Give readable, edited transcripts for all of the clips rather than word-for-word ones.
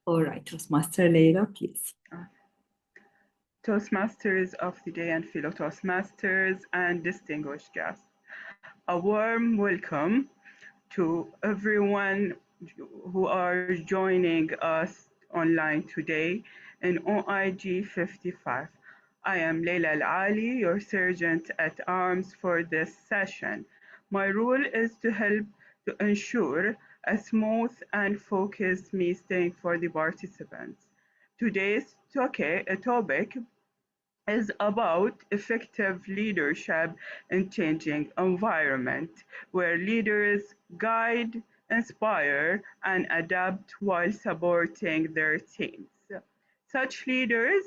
All right, Toastmaster Leila, please. Toastmasters of the day and fellow Toastmasters and distinguished guests. A warm welcome to everyone who are joining us online today in OIG 55. I am Leila Al-Ali, your Sergeant at Arms for this session. My role is to help to ensure a smooth and focused meeting for the participants. Today's topic is about effective leadership in changing environment, where leaders guide, inspire, and adapt while supporting their teams. Such leaders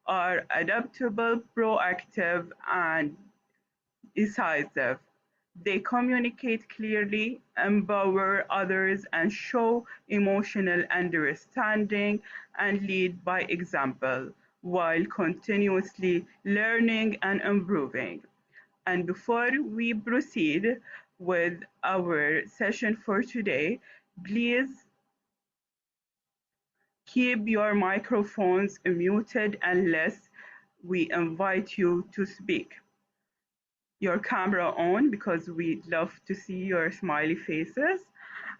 are adaptable, proactive, and decisive. They communicate clearly, empower others, and show emotional understanding and lead by example while continuously learning and improving. And before we proceed with our session for today, please keep your microphones muted unless we invite you to speak. Your camera on because we love to see your smiley faces,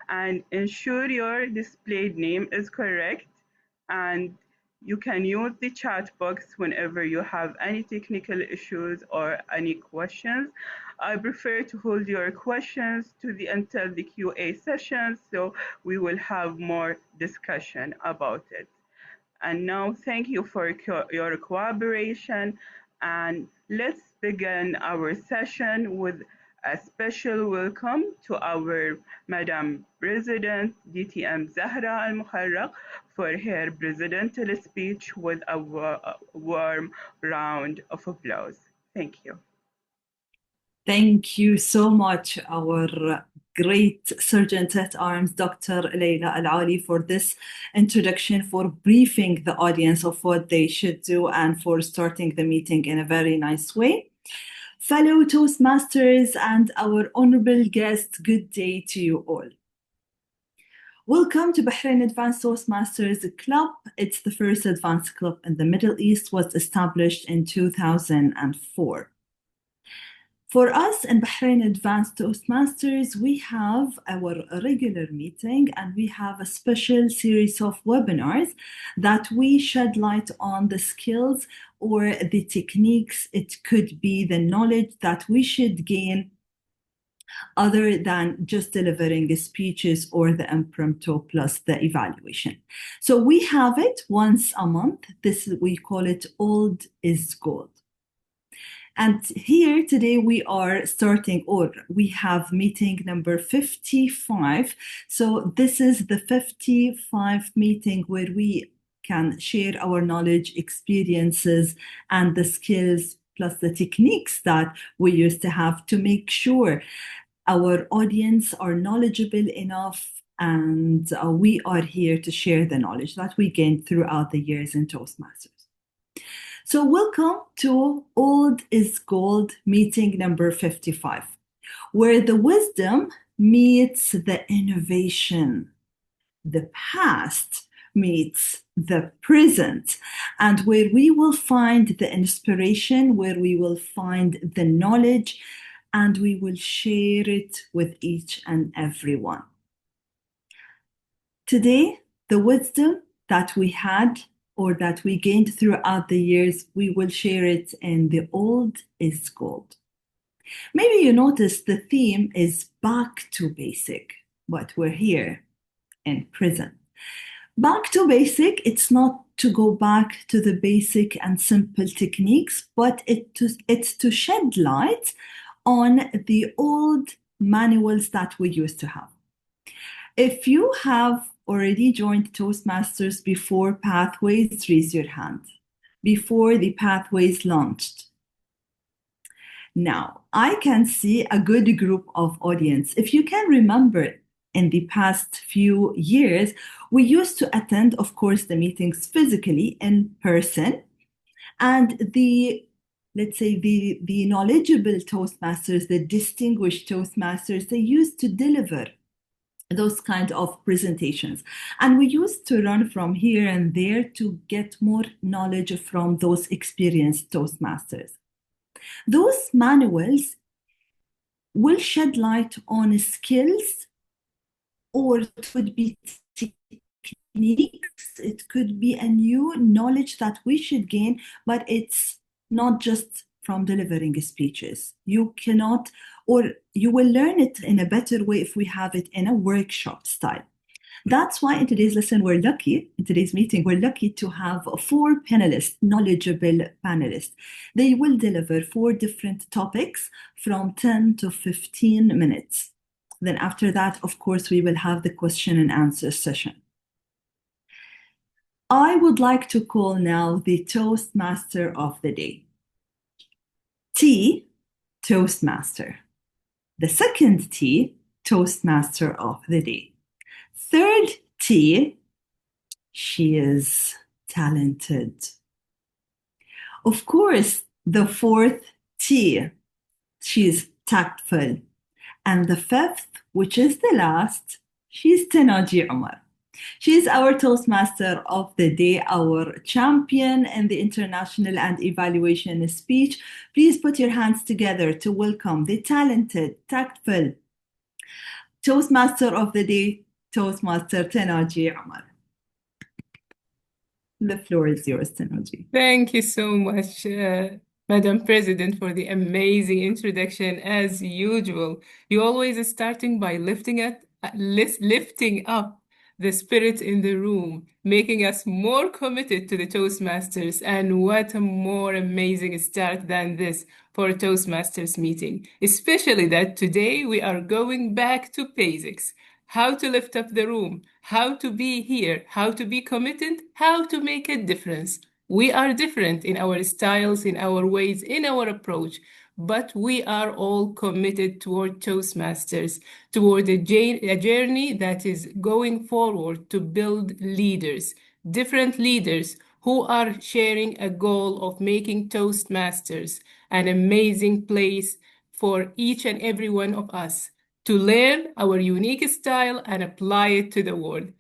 and ensure your displayed name is correct, and you can use the chat box whenever you have any technical issues or any questions. I prefer to hold your questions to the until the QA session, so we will have more discussion about it. And now, thank you for your cooperation. And let's begin our session with a special welcome to our Madam President DTM Zahra Al Muharraq for her presidential speech with a warm round of applause. Thank you. Thank you so much, our great Sergeant at Arms, Dr. Leila Al-Ali, for this introduction, for briefing the audience of what they should do, and for starting the meeting in a very nice way. Fellow Toastmasters and our honorable guests, good day to you all. Welcome to Bahrain Advanced Toastmasters Club. It's the first advanced club in the Middle East, was established in 2004. For us in Bahrain Advanced Toastmasters, we have our regular meeting and we have a special series of webinars that we shed light on the skills or the techniques. It could be the knowledge that we should gain other than just delivering the speeches or the impromptu plus the evaluation. So we have it once a month. We call it Old is Gold. And here today we are starting, or we have meeting number 55. So this is the 55 meeting where we can share our knowledge, experiences, and the skills plus the techniques that we used to have to make sure our audience are knowledgeable enough, and we are here to share the knowledge that we gained throughout the years in Toastmasters. So welcome to Old is Gold meeting number 55, where the wisdom meets the innovation, the past meets the present, and where we will find the inspiration, where we will find the knowledge, and we will share it with each and everyone. Today, the wisdom that we had or that we gained throughout the years, we will share it in the Old is Gold. Maybe you noticed the theme is back to basic, but we're here in prison. Back to basic, it's not to go back to the basic and simple techniques, but it's to shed light on the old manuals that we used to have. If you have already joined Toastmasters before Pathways, raise your hand. Before the Pathways launched. Now, I can see a good group of audience. If you can remember, in the past few years, we used to attend, of course, the meetings physically in person. And let's say the knowledgeable Toastmasters, the distinguished Toastmasters, they used to deliver those kind of presentations. And we used to run from here and there to get more knowledge from those experienced Toastmasters. Those manuals will shed light on skills, or it could be techniques, it could be a new knowledge that we should gain, but it's not just from delivering speeches. You cannot, or you will learn it in a better way if we have it in a workshop style. That's why in today's lesson, in today's meeting, we're lucky to have 4 panelists, knowledgeable panelists. They will deliver 4 different topics from 10 to 15 minutes. Then after that, of course, we will have the question and answer session. I would like to call now the Toastmaster of the day. T, Toastmaster. The second T, Toastmaster of the day. Third T, she is talented. Of course, the fourth T, she's tactful. And the fifth, which is the last, she's Tenaji Umar. She's our Toastmaster of the day, our champion in the international and evaluation speech. Please put your hands together to welcome the talented, tactful Toastmaster of the day, Toastmaster Tenaji Umar. The floor is yours, Tenaji. Thank you so much, Madam President, for the amazing introduction. As usual, you always starting by lifting up the spirit in the room, making us more committed to the Toastmasters. And what a more amazing start than this for a Toastmasters meeting, especially that today we are going back to basics. How to lift up the room, how to be here, how to be committed, how to make a difference. We are different in our styles, in our ways, in our approach, but we are all committed toward Toastmasters, toward a journey that is going forward to build leaders, different leaders who are sharing a goal of making Toastmasters an amazing place for each and every one of us to learn our unique style and apply it to the world.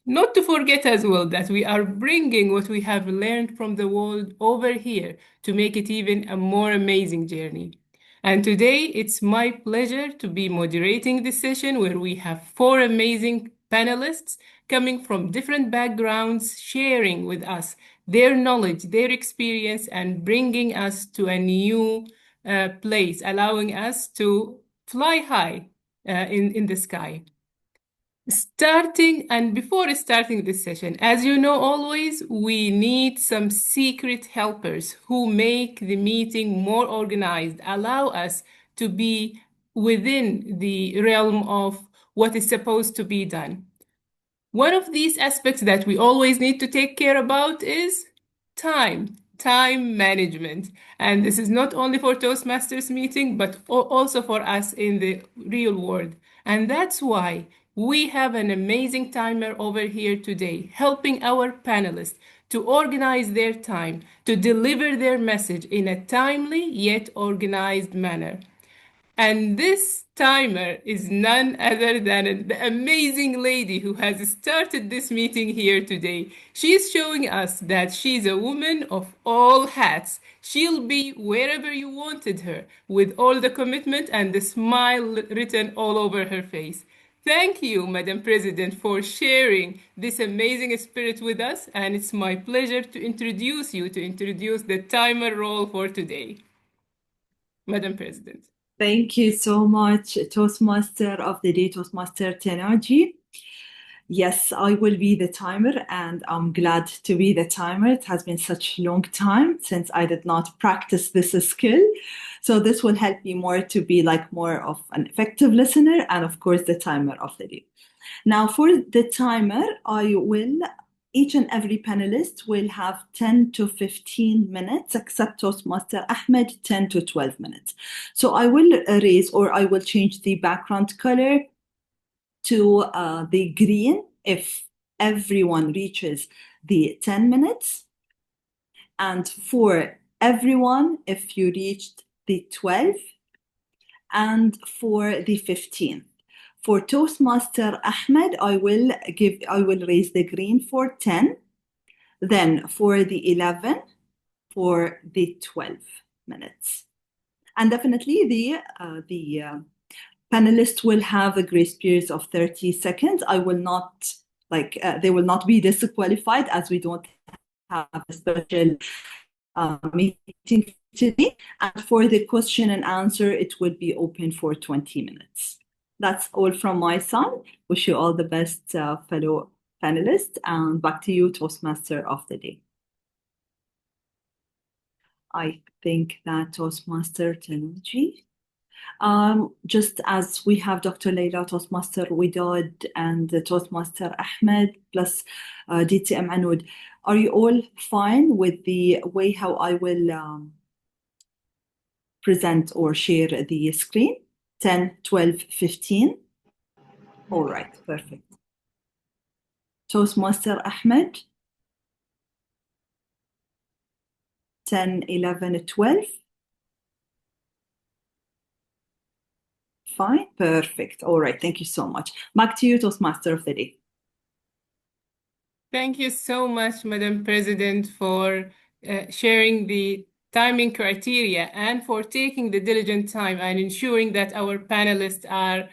Not to forget as well that we are bringing what we have learned from the world over here to make it even a more amazing journey. And today it's my pleasure to be moderating this session where we have 4 amazing panelists coming from different backgrounds, sharing with us their knowledge, their experience, and bringing us to a new place, allowing us to fly high in the sky. Before starting this session, as you know, always we need some secret helpers who make the meeting more organized, allow us to be within the realm of what is supposed to be done. One of these aspects that we always need to take care about is time management. And this is not only for Toastmasters meeting, but also for us in the real world. And that's why we have an amazing timer over here today, helping our panelists to organize their time, to deliver their message in a timely yet organized manner. And this timer is none other than the amazing lady who has started this meeting here today. She's showing us that she's a woman of all hats. She'll be wherever you wanted her, with all the commitment and the smile written all over her face. Thank you, Madam President, for sharing this amazing spirit with us, and it's my pleasure to introduce the timer role for today. Madam President. Thank you so much, Toastmaster of the day, Toastmaster Tenaji. Yes, I will be the timer, and I'm glad to be the timer. It has been such a long time since I did not practice this skill. So this will help me more to be like more of an effective listener and of course the timer of the day. Now for the timer, each and every panelist will have 10 to 15 minutes, except Toastmaster Ahmed, 10 to 12 minutes. So I will I will change the background color to the green if everyone reaches the 10 minutes. And for everyone, if you reached the 12, and for the 15. For Toastmaster Ahmed, I will raise the green for 10. Then for the 11, for the 12 minutes. And definitely the panelists will have a grace period of 30 seconds. I will not, they will not be disqualified as we don't have a special meeting today. And for the question and answer, it will be open for 20 minutes. That's all from my side. Wish you all the best, fellow panelists. And back to you, Toastmaster of the day. I think that Toastmaster Technology. Just as we have Dr. Leila, Toastmaster Widad, and Toastmaster Ahmed, plus DTM Anud. Are you all fine with the way how I will present or share the screen? 10, 12, 15? All right, perfect. Toastmaster Ahmed? 10, 11, 12? Fine, perfect. All right, thank you so much. Back to you, Toastmaster of the day. Thank you so much, Madam President, for sharing the timing criteria and for taking the diligent time and ensuring that our panelists are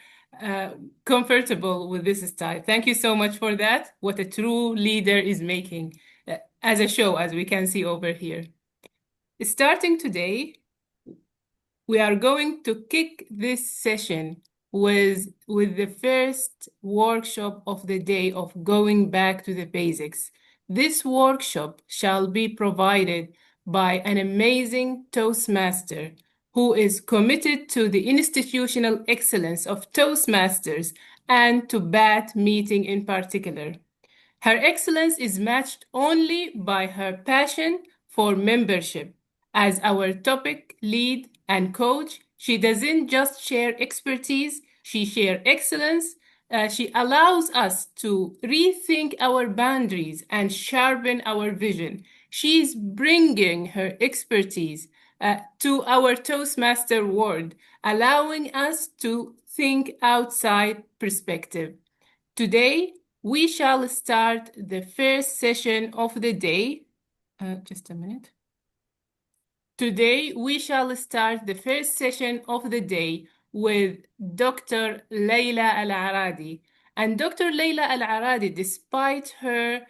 comfortable with this style. Thank you so much for that. What a true leader is making as a show, as we can see over here. Starting today, we are going to kick this session with the first workshop of the day of going back to the basics. This workshop shall be provided by an amazing Toastmaster who is committed to the institutional excellence of Toastmasters and to BAT meeting in particular. Her excellence is matched only by her passion for membership. As our topic lead and coach, she doesn't just share expertise, she shares excellence. She allows us to rethink our boundaries and sharpen our vision. She's bringing her expertise to our Toastmaster world, allowing us to think outside perspective. Today, we shall start the first session of the day. Just a minute. Today, we shall start the first session of the day with Dr. Leila Al-Aradi. And Dr. Leila Al-Aradi, despite her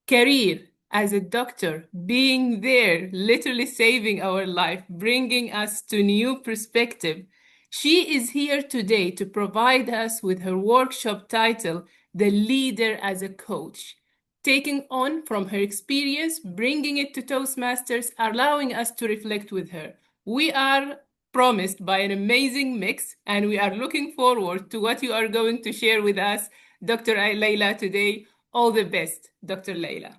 career as a doctor, being there, literally saving our life, bringing us to new perspective, she is here today to provide us with her workshop title, The Leader as a Coach, taking on from her experience, bringing it to Toastmasters, allowing us to reflect with her. We are promised by an amazing mix, and we are looking forward to what you are going to share with us, Dr. Leila, today. All the best, Dr. Leila.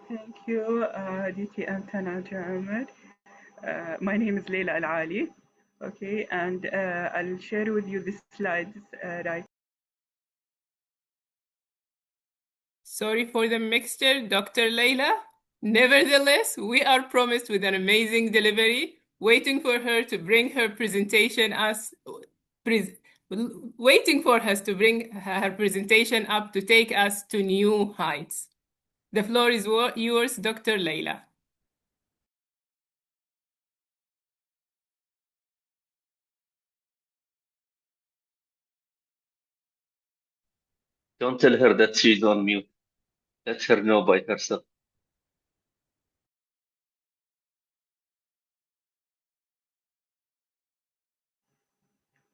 Thank you, DT and Tanaja Ahmed. My name is Leila Al-Ali, okay, and I'll share with you the slides right. Sorry for the mixture, Dr. Leila. Nevertheless, we are promised with an amazing delivery, waiting for her to bring her presentation waiting for us to bring her presentation up to take us to new heights. The floor is yours, Dr. Leila. Don't tell her that she's on mute. Let her know by herself.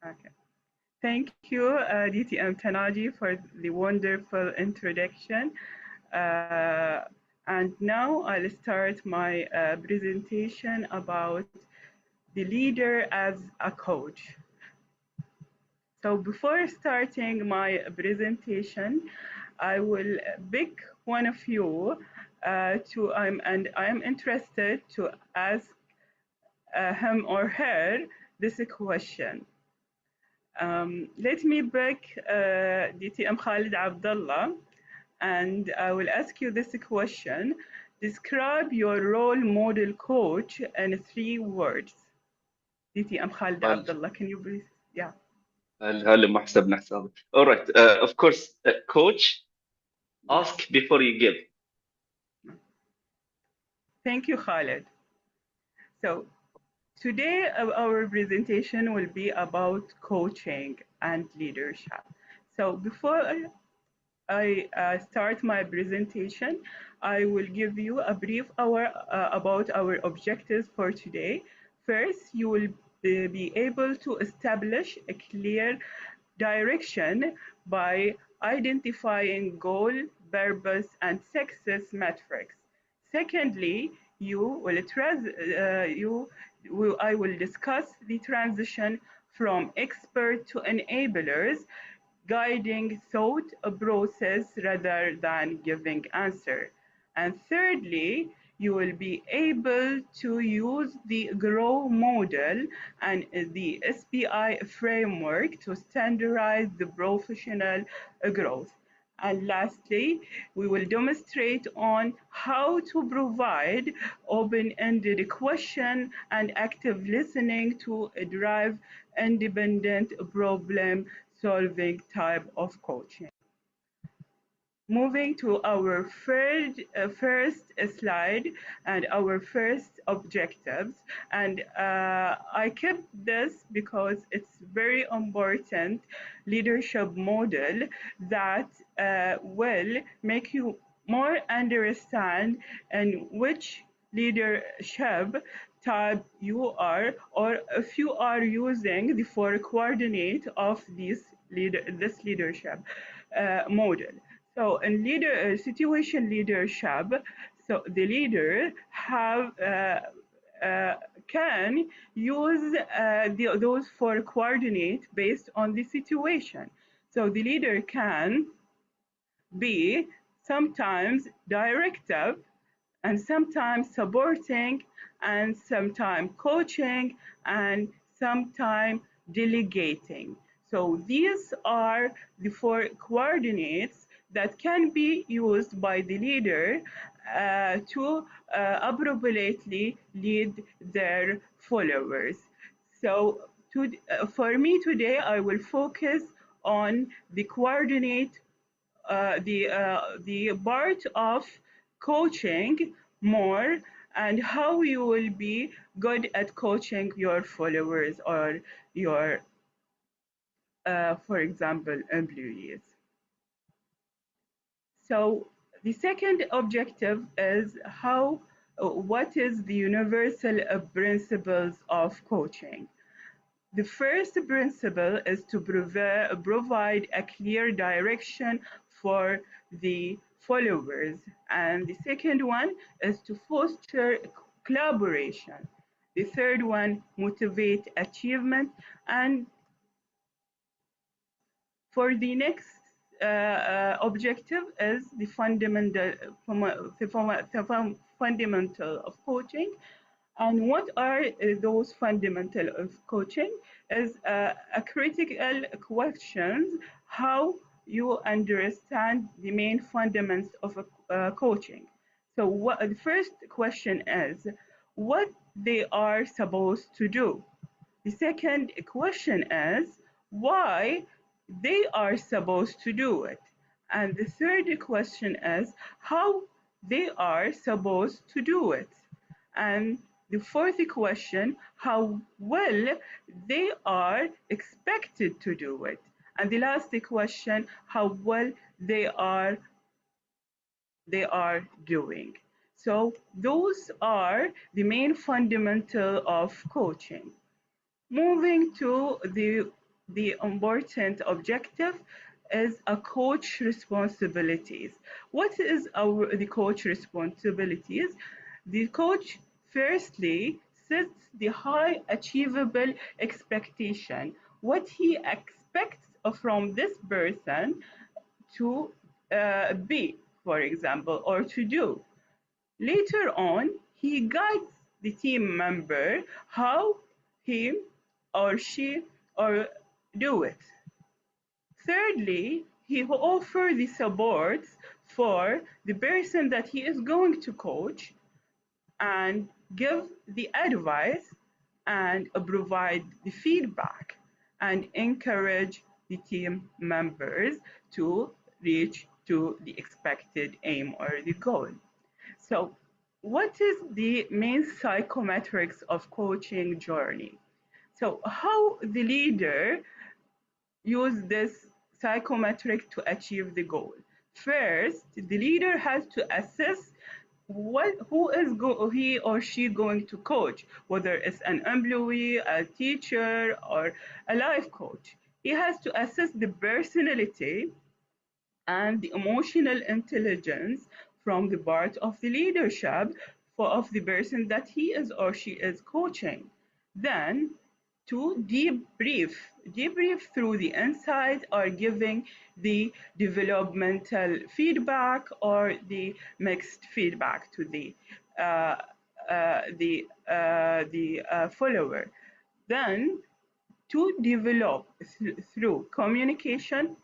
Okay. Thank you, DTM Tanaji, for the wonderful introduction. And now I'll start my presentation about the leader as a coach. So before starting my presentation, I will pick one of you and I'm interested to ask him or her this question. Let me pick DTM Khalid Abdullah, and I will ask you this question. Describe your role model coach in 3 words. DT, I'm Khalda هل Abdullah. Can you please? Yeah. هل ما حسبنا حسابه. All right. Of course, coach, Yes. ask before you give. Thank you, Khaled. So today our presentation will be about coaching and leadership. So before I start my presentation, I will give you a brief about our objectives for today. First, you will be able to establish a clear direction by identifying goal, purpose, and success metrics. Secondly, I will discuss the transition from expert to enablers, guiding thought process rather than giving answer. And thirdly, you will be able to use the GROW model and the SPI framework to standardize the professional growth. And lastly, we will demonstrate on how to provide open-ended question and active listening to drive independent problem solving type of coaching. Moving to our first slide and our first objectives. And I kept this because it's very important leadership model that will make you more understand in which leadership type you are, or if you are using the four coordinate of this leadership model. So in situation leadership, so the leader have can use those four coordinates based on the situation. So the leader can be sometimes directive and sometimes supporting and sometimes coaching and sometimes delegating. So these are the four coordinates that can be used by the leader to appropriately lead their followers. So for me today, I will focus on the coordinate the part of coaching more and how you will be good at coaching your followers or your, for example, employees. So the second objective is what is the universal principles of coaching. The first principle is to provide a clear direction for the followers. And the second one is to foster collaboration. The third one, motivate achievement. And for the next objective is the fundamental of coaching. And what are those fundamental of coaching? Is a critical questions how you understand the main fundamentals of coaching. So the first question is what they are supposed to do. The second question is why they are supposed to do it. And the third question is how they are supposed to do it. And the fourth question, how well they are expected to do it. And the last question, how well they are doing. So those are the main fundamental of coaching. Moving to the important objective is a coach responsibilities. What is the coach responsibilities? The coach firstly sets the high achievable expectation. What he expects from this person to be, for example, or to do. Later on, he guides the team member how he or she or do it. Thirdly, he will offer the support for the person that he is going to coach and give the advice and provide the feedback and encourage the team members to reach to the expected aim or the goal. So, what is the main psychometrics of coaching journey? So, how the leader use this psychometric to achieve the goal? First, the leader has to assess he or she going to coach, whether it's an employee, a teacher, or a life coach. He has to assess the personality and the emotional intelligence from the part of the leadership of the person that he is or she is coaching. Then to debrief through the insight or giving the developmental feedback or the mixed feedback to the follower. Then to develop through communication,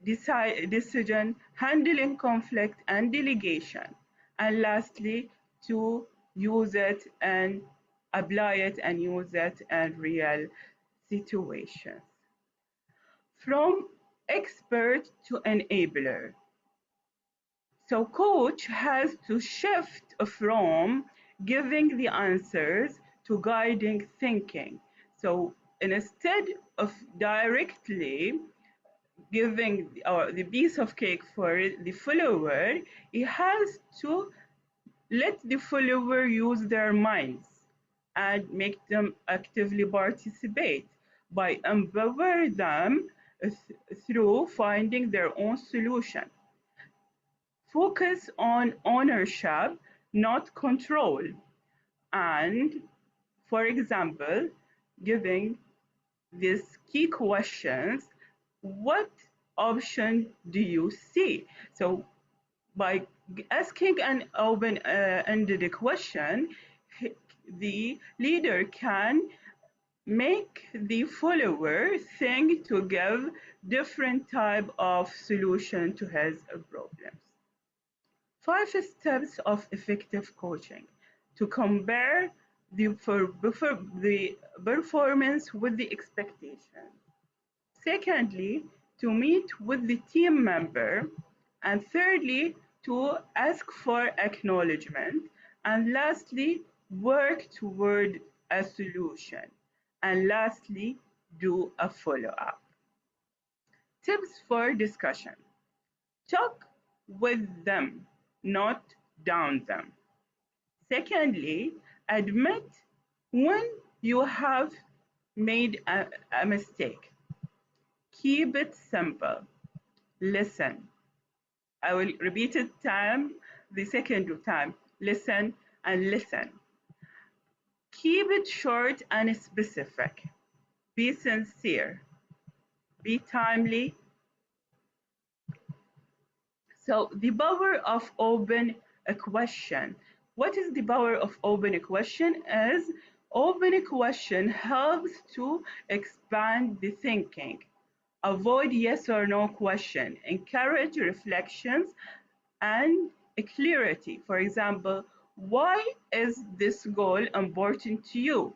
decision, handling conflict, and delegation. And lastly, to use it and apply it and use it in real situations. From expert to enabler. So coach has to shift from giving the answers to guiding thinking. So instead of directly giving the piece of cake for the follower, he has to let the follower use their minds and make them actively participate by empower them through finding their own solution. Focus on ownership, not control. And for example, giving these key questions: what option do you see? So by asking an open-ended question, the leader can make the follower think to give different type of solution to his problems. 5 steps of effective coaching to compare the performance with the expectation. Secondly, to meet with the team member. And thirdly, to ask for acknowledgement. And lastly, work toward a solution. And lastly, do a follow-up. Tips for discussion. Talk with them, not down them. Secondly, admit when you have made a mistake. Keep it simple. Listen. I will repeat it the second time. Listen and listen. Keep it short and specific. Be sincere. Be timely. So the power of open a question. What is the power of open a question? Is open a question helps to expand the thinking. Avoid yes or no question. Encourage reflections and clarity. For example, why is this goal important to you?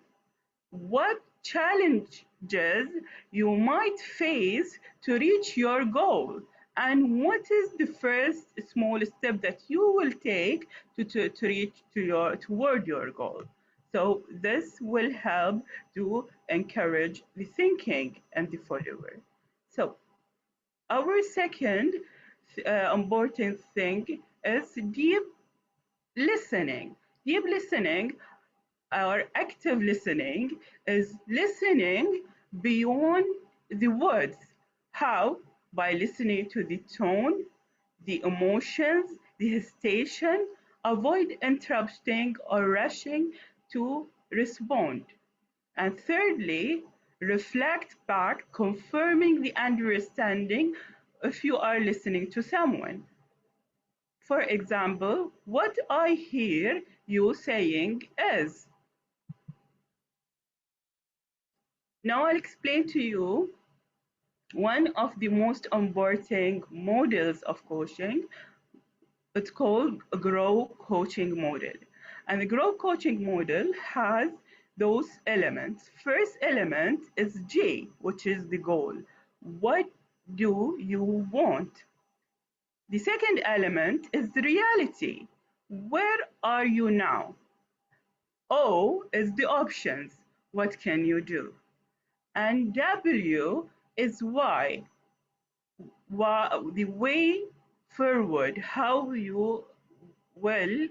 What challenges you might face to reach your goal? And what is the first small step that you will take to reach toward your goal? So this will help to encourage the thinking and the follower. So our second important thing is deep listening. Deep listening or active listening is listening beyond the words. How? By listening to the tone, the emotions, the hesitation, avoid interrupting or rushing to respond. And thirdly, reflect back, confirming the understanding if you are listening to someone. For example, what I hear you saying is. Now I'll explain to you one of the most important models of coaching. It's called a Grow Coaching Model. And the Grow Coaching Model has those elements. First element is J, which is the goal. What do you want? The second element is the reality. Where are you now? O is the options. What can you do? And W is why. The way forward, how you will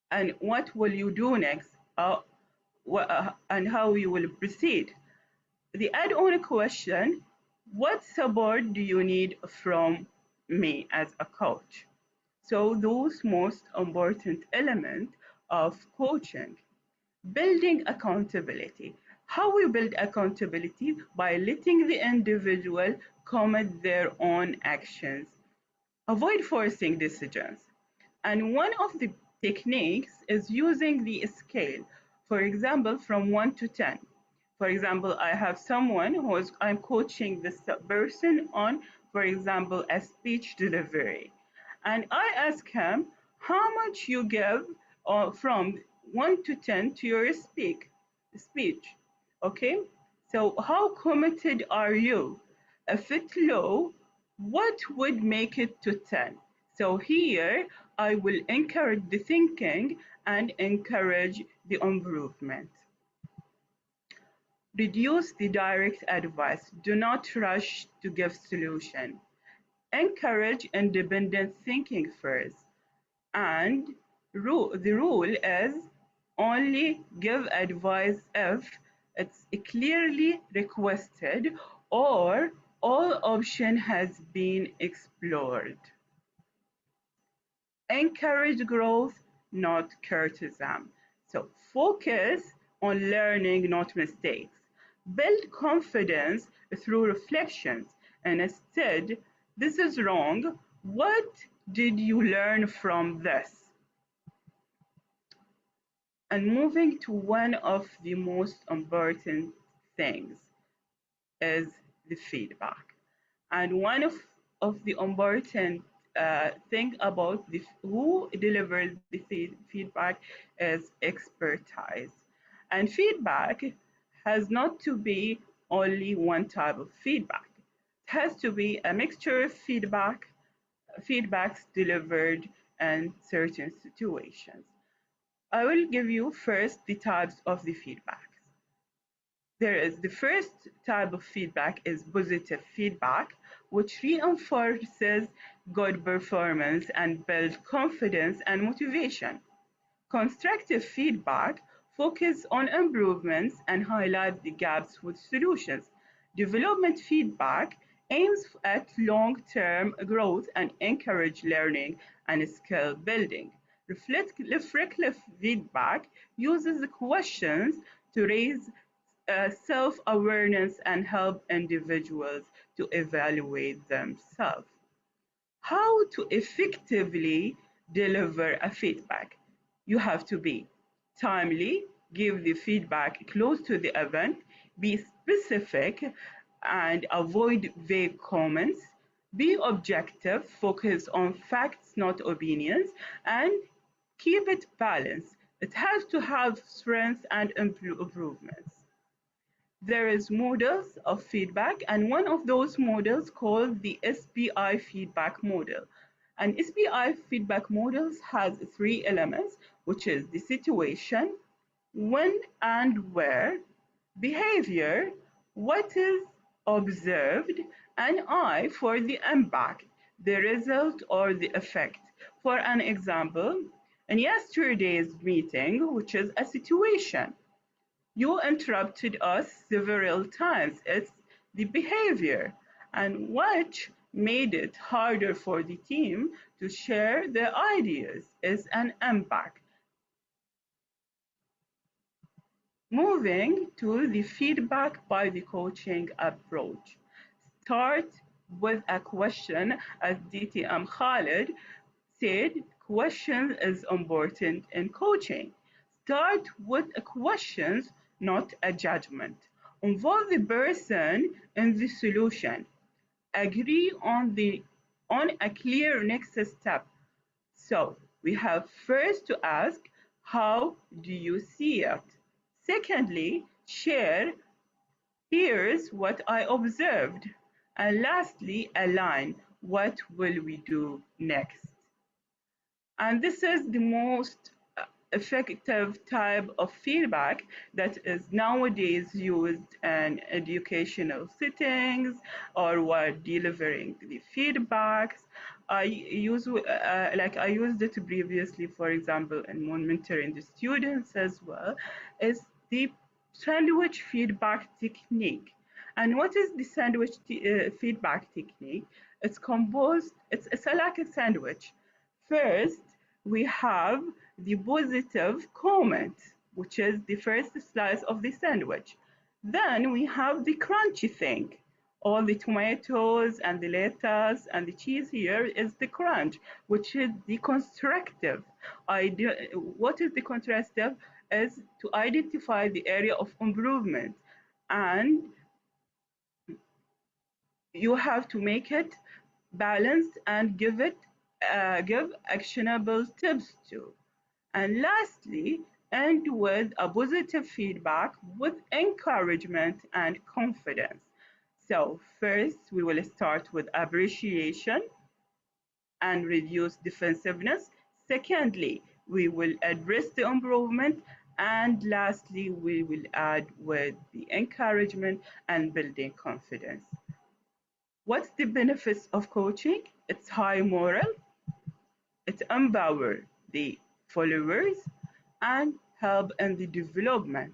and what will you do next, and how you will proceed. The add-on question, what support do you need from me as a coach? So those most important element of coaching. Building accountability. How we build accountability? By letting the individual commit their own actions. Avoid forcing decisions. And one of the techniques is using the scale. For example, from 1 to 10. For example, I have someone I'm coaching this person on, for example, a speech delivery. And I ask him how much you give from 1 to 10 to your speech. Okay? So how committed are you? If it's low, what would make it to 10? So here I will encourage the thinking and encourage the improvement. Reduce the direct advice. Do not rush to give solution. Encourage independent thinking first. And the rule is only give advice if it's clearly requested or all option has been explored. Encourage growth, not criticism. So focus on learning, not mistakes. Build confidence through reflections. And instead, this is wrong. What did you learn from this? And moving to one of the most important things is the feedback. And one of the important thing about who delivers the feedback is expertise. And feedback has not to be only one type of feedback. It has to be a mixture of feedbacks delivered in certain situations. I will give you first the types of the feedbacks. There is the first type of feedback is positive feedback, which reinforces good performance and builds confidence and motivation. Constructive feedback focuses on improvements and highlights the gaps with solutions. Development feedback aims at long-term growth and encourage learning and skill building. Reflective feedback uses questions to raise self-awareness and help individuals to evaluate themselves. How to effectively deliver a feedback? You have to be timely, give the feedback close to the event, be specific and avoid vague comments, be objective, focus on facts, not opinions, and keep it balanced. It has to have strengths and improvements. There is models of feedback, and one of those models called the SPI feedback model. And SPI feedback models has three elements, which is the situation, when and where, behavior, what is observed, and I for the impact, the result or the effect. For an example, in yesterday's meeting, which is a situation, you interrupted us several times. It's the behavior, and which made it harder for the team to share their ideas is an impact. Moving to the feedback by the coaching approach. Start with a question, as DTM Khalid said, question is important in coaching. Start with questions, not a judgment. Involve the person in the solution. Agree on a clear next step. So we have first to ask, How do you see it? Secondly, share, here's what I observed. And lastly, align, what will we do next? And this is the most effective type of feedback that is nowadays used in educational settings or while delivering the feedbacks. I used it previously, for example, in when mentoring the students as well, is the sandwich feedback technique. And what is the feedback technique? It's composed, it's like a sandwich. First, we have the positive comment, which is the first slice of the sandwich. Then we have the crunchy thing. All the tomatoes and the lettuce and the cheese here is the crunch, which is the constructive. What is the constructive? Is to identify the area of improvement, and you have to make it balanced and give actionable tips too. And lastly, end with a positive feedback with encouragement and confidence. So first, we will start with appreciation and reduce defensiveness. Secondly, we will address the improvement. And lastly, we will add with the encouragement and building confidence. What's the benefits of coaching? It's high moral, it empowers the followers, and help in the development.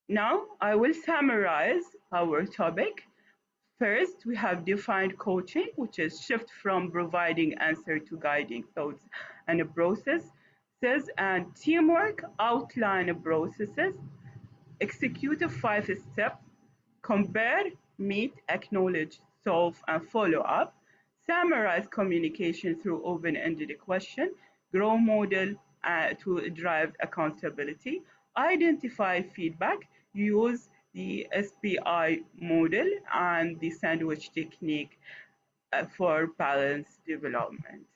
Now, I will summarize our topic. First, we have defined coaching, which is shift from providing answer to guiding thoughts and processes, and teamwork, outline processes, execute a 5 step, compare, meet, acknowledge, solve, and follow up, summarize communication through open-ended question, grow model to drive accountability, identify feedback, use the SPI model and the sandwich technique for balanced development.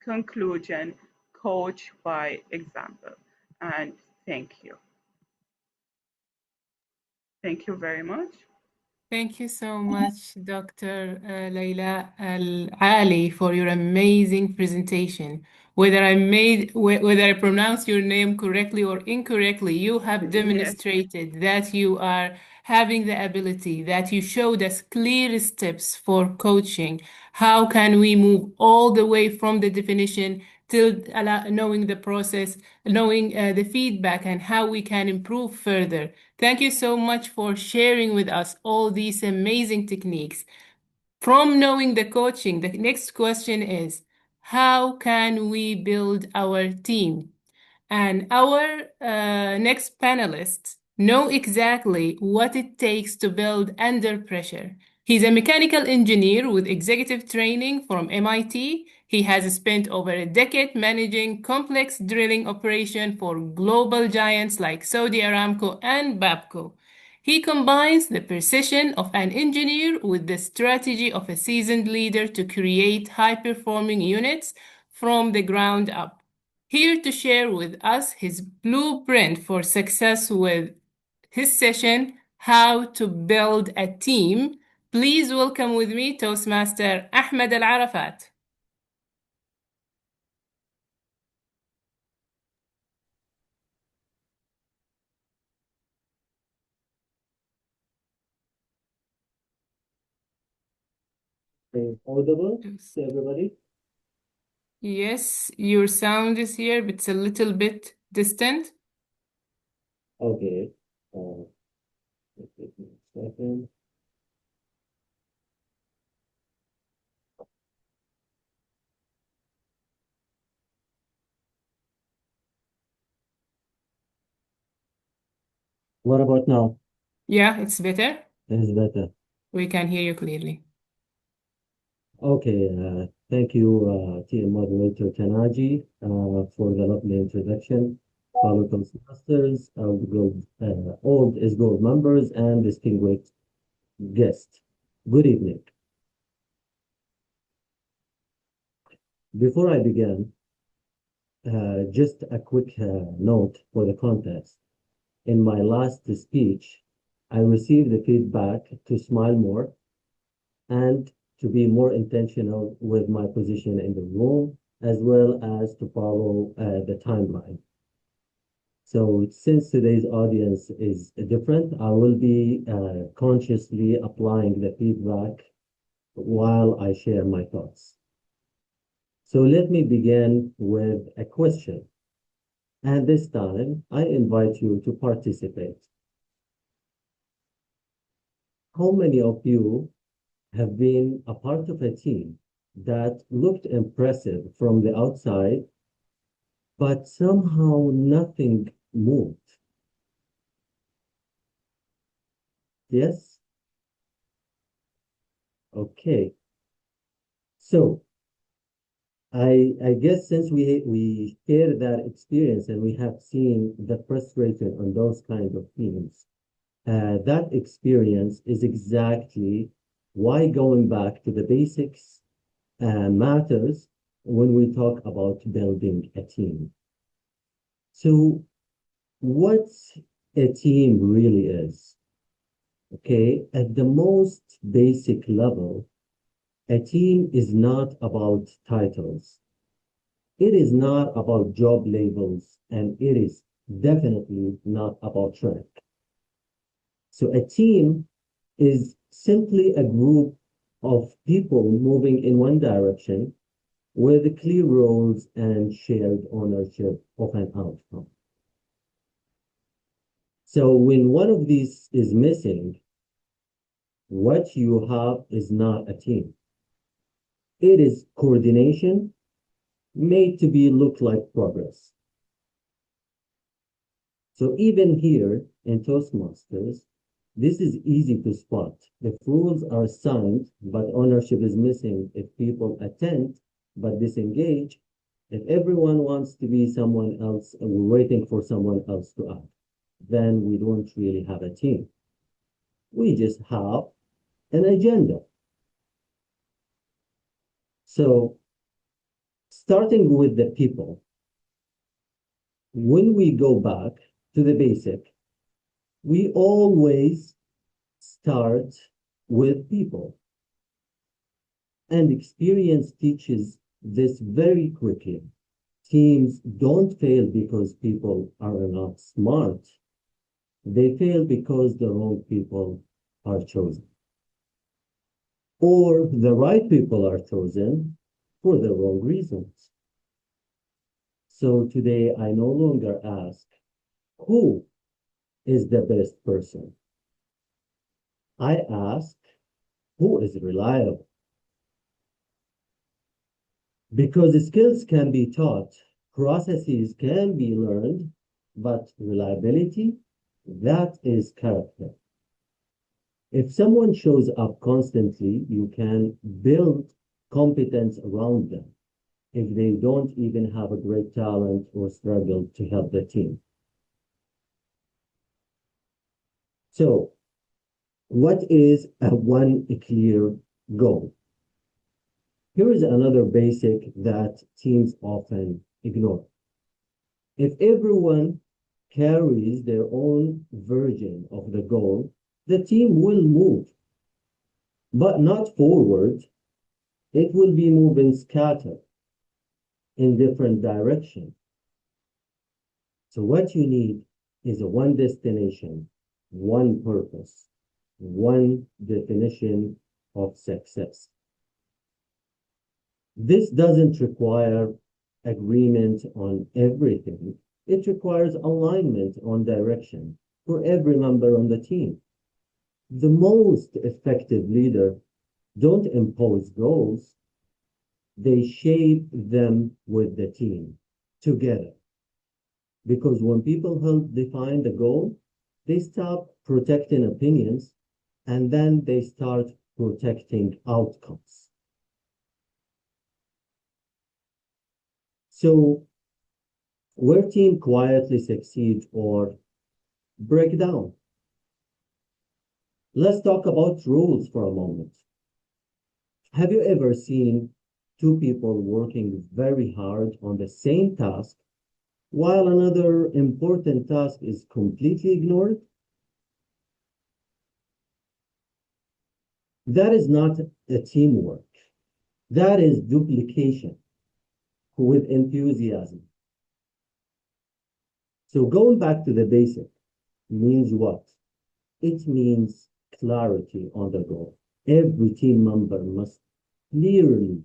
Conclusion, coach by example. And thank you. Thank you very much. Thank you so much, Dr. Leila Al-Ali, for your amazing presentation. Whether I pronounce your name correctly or incorrectly, you have Yes. demonstrated that you are having the ability, that you showed us clear steps for coaching. How can we move all the way from the definition till knowing the process, knowing the feedback, and how we can improve further. Thank you so much for sharing with us all these amazing techniques. From knowing the coaching, the next question is, how can we build our team? And our next panelists know exactly what it takes to build under pressure. He's a mechanical engineer with executive training from MIT. He has spent over a decade managing complex drilling operations for global giants like Saudi Aramco and Babco. He combines the precision of an engineer with the strategy of a seasoned leader to create high-performing units from the ground up. Here to share with us his blueprint for success with his session, How to Build a Team, please welcome with me Toastmaster Ahmed Al Arafat. Audible to everybody? Yes, your sound is here, but it's a little bit distant. Okay. Give me a second. What about now? Yeah, it's better. Is better. We can hear you clearly. Okay. Thank you, team moderator Tanaji, for the lovely introduction. Fellow Toastmasters, old is gold members, and distinguished guests. Good evening. Before I begin, just a quick note for the context. In my last speech, I received the feedback to smile more and to be more intentional with my position in the room, as well as to follow the timeline. So since today's audience is different, I will be consciously applying the feedback while I share my thoughts. So let me begin with a question. And this time, I invite you to participate. How many of you have been a part of a team that looked impressive from the outside, but somehow nothing moved? Yes? Okay. So I guess since we share that experience and we have seen the frustration on those kind of teams, that experience is exactly why going back to the basics matters when we talk about building a team. So what a team really is, okay? At the most basic level, a team is not about titles. It is not about job labels, and it is definitely not about rank. So a team is simply a group of people moving in one direction with clear roles and shared ownership of an outcome. So when one of these is missing, what you have is not a team. It is coordination made to be look like progress. So even here in Toastmasters, this is easy to spot. If rules are signed, but ownership is missing, if people attend, but disengage, if everyone wants to be someone else and we're waiting for someone else to act, then we don't really have a team. We just have an agenda. So starting with the people, when we go back to the basic, we always start with people. And experience teaches this very quickly. Teams don't fail because people are not smart. They fail because the wrong people are chosen. Or the right people are chosen for the wrong reasons. So today I no longer ask, who is the best person? I ask, who is reliable? Because skills can be taught, processes can be learned, but reliability, that is character. If someone shows up constantly, you can build competence around them if they don't even have a great talent or struggle to help the team. So, what is one clear goal? Here is another basic that teams often ignore. If everyone carries their own version of the goal, the team will move, but not forward. It will be moving scattered in different directions. So what you need is a one destination, one purpose, one definition of success. This doesn't require agreement on everything. It requires alignment on direction for every member on the team. The most effective leader don't impose goals, they shape them with the team together. Because when people help define the goal, they stop protecting opinions and then they start protecting outcomes. So where team quietly succeed or break down. Let's talk about rules for a moment. Have you ever seen two people working very hard on the same task, while another important task is completely ignored, that is not a teamwork. That is duplication with enthusiasm. So going back to the basic means what? It means clarity on the goal. Every team member must clearly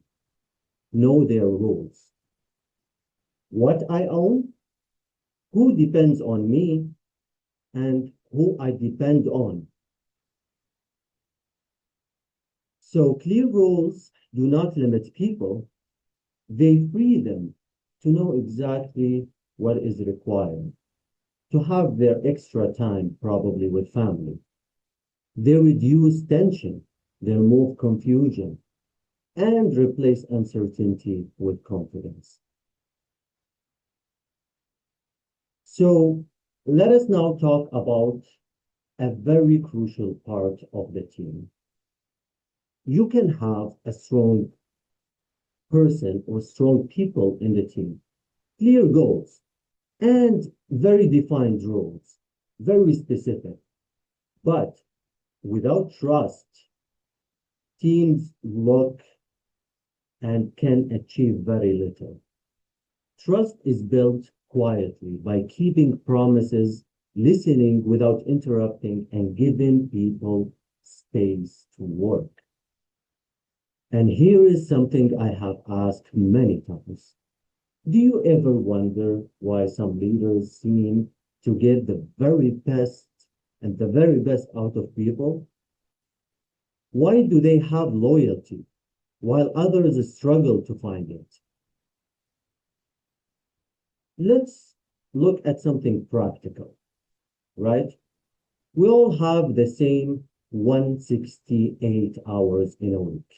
know their roles. What I own, who depends on me, and who I depend on. So clear roles do not limit people, they free them to know exactly what is required, to have their extra time probably with family. They reduce tension, they remove confusion, and replace uncertainty with confidence. So let us now talk about a very crucial part of the team. You can have a strong person or strong people in the team, clear goals, and very defined roles, very specific. But without trust, teams look and can achieve very little. Trust is built quietly by keeping promises, listening without interrupting, and giving people space to work. And here is something I have asked many times. Do you ever wonder why some leaders seem to get the very best and the very best out of people? Why do they have loyalty while others struggle to find it? Let's look at something practical, right? We all have the same 168 hours in a week,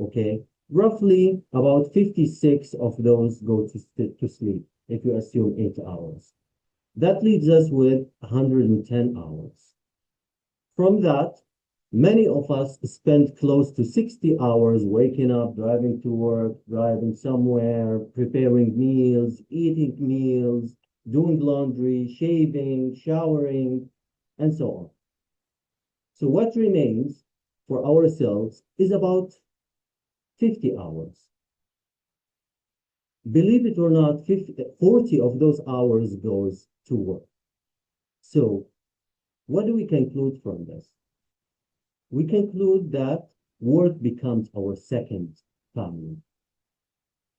okay? Roughly about 56 of those go to sleep if you assume 8 hours. That leaves us with 110 hours. From that, many of us spend close to 60 hours waking up, driving to work, driving somewhere, preparing meals, eating meals, doing laundry, shaving, showering, and so on. So what remains for ourselves is about 50 hours. Believe it or not, 40 of those hours goes to work. So what do we conclude from this? We conclude that work becomes our second family.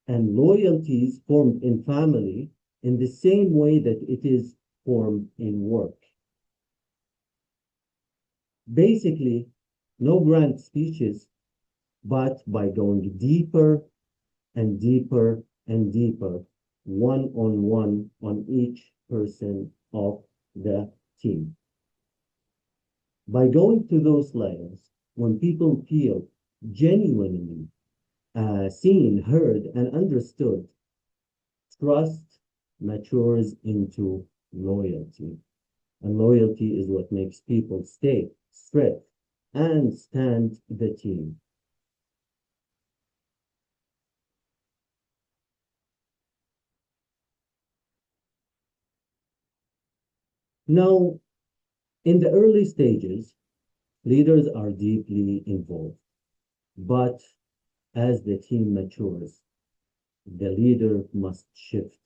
And loyalties formed in family in the same way that it is formed in work. Basically, no grand speeches, but by going deeper and deeper and deeper, one on each person of the team. By going to those layers, when people feel genuinely seen, heard, and understood, trust matures into loyalty. And loyalty is what makes people stay, stretch, and stand the team. Now, in the early stages, leaders are deeply involved. But as the team matures, the leader must shift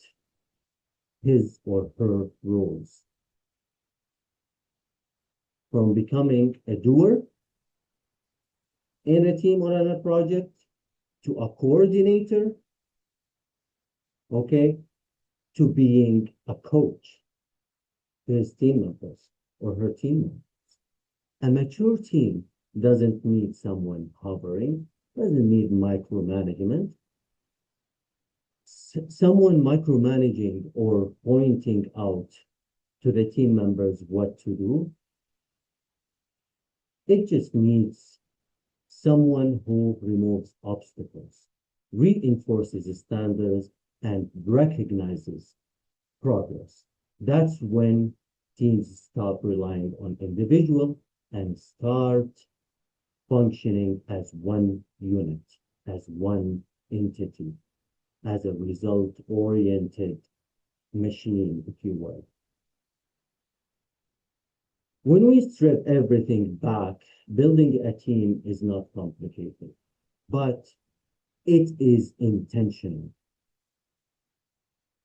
his or her roles from becoming a doer in a team or on a project to a coordinator, okay, to being a coach to his team members or her team members. A mature team doesn't need someone hovering, doesn't need micromanagement. Someone micromanaging or pointing out to the team members what to do, it just needs someone who removes obstacles, reinforces standards, and recognizes progress. That's when teams stop relying on individual and start functioning as one unit, as one entity, as a result-oriented machine, if you will. When we strip everything back, building a team is not complicated, but it is intentional.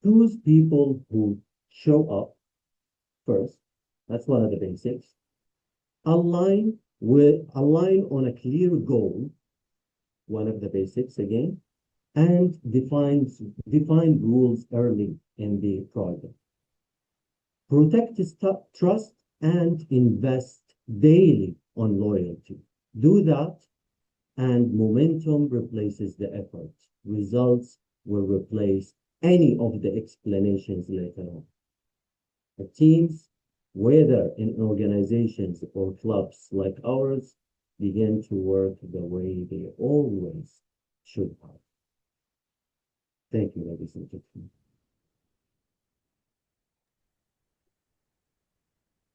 Choose people who show up first. That's one of the basics. Align on a clear goal, one of the basics again, and define rules early in the project. Protect trust and invest daily on loyalty. Do that, and momentum replaces the effort. Results will replace any of the explanations later on. The teams, whether in organizations or clubs like ours, begin to work the way they always should have. Thank you, ladies and gentlemen.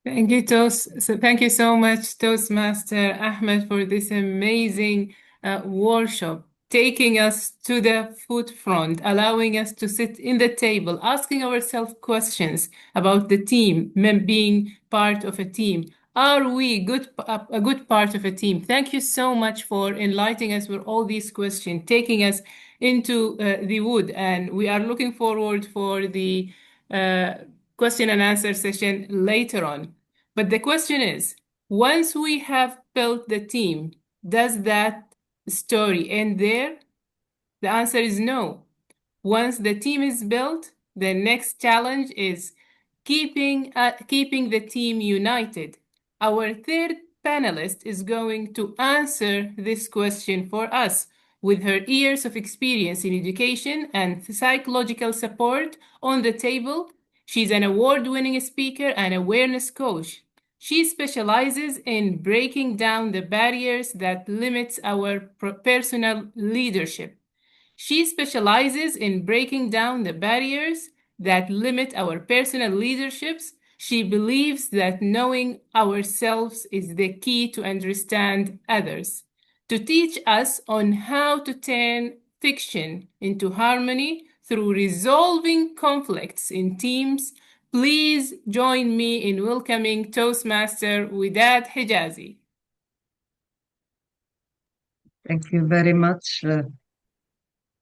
Thank you, thank you so much, Toastmaster Ahmed, for this amazing workshop, taking us to the forefront, allowing us to sit in the table, asking ourselves questions about the team, being part of a team. Are we a good part of a team? Thank you so much for enlightening us with all these questions, taking us into the wood, and we are looking forward for the question and answer session later on. But the question is, once we have built the team, does that story end there? The answer is no. Once the team is built, the next challenge is keeping the team united. Our third panelist is going to answer this question for us with her years of experience in education and psychological support on the table. She's an award-winning speaker and awareness coach. She specializes in breaking down the barriers that limits our personal leadership. She specializes in breaking down the barriers that limit our personal leaderships. She believes that knowing ourselves is the key to understand others, to teach us on how to turn fiction into harmony through resolving conflicts in teams. Please join me in welcoming Toastmaster Widad Hijazi. Thank you very much,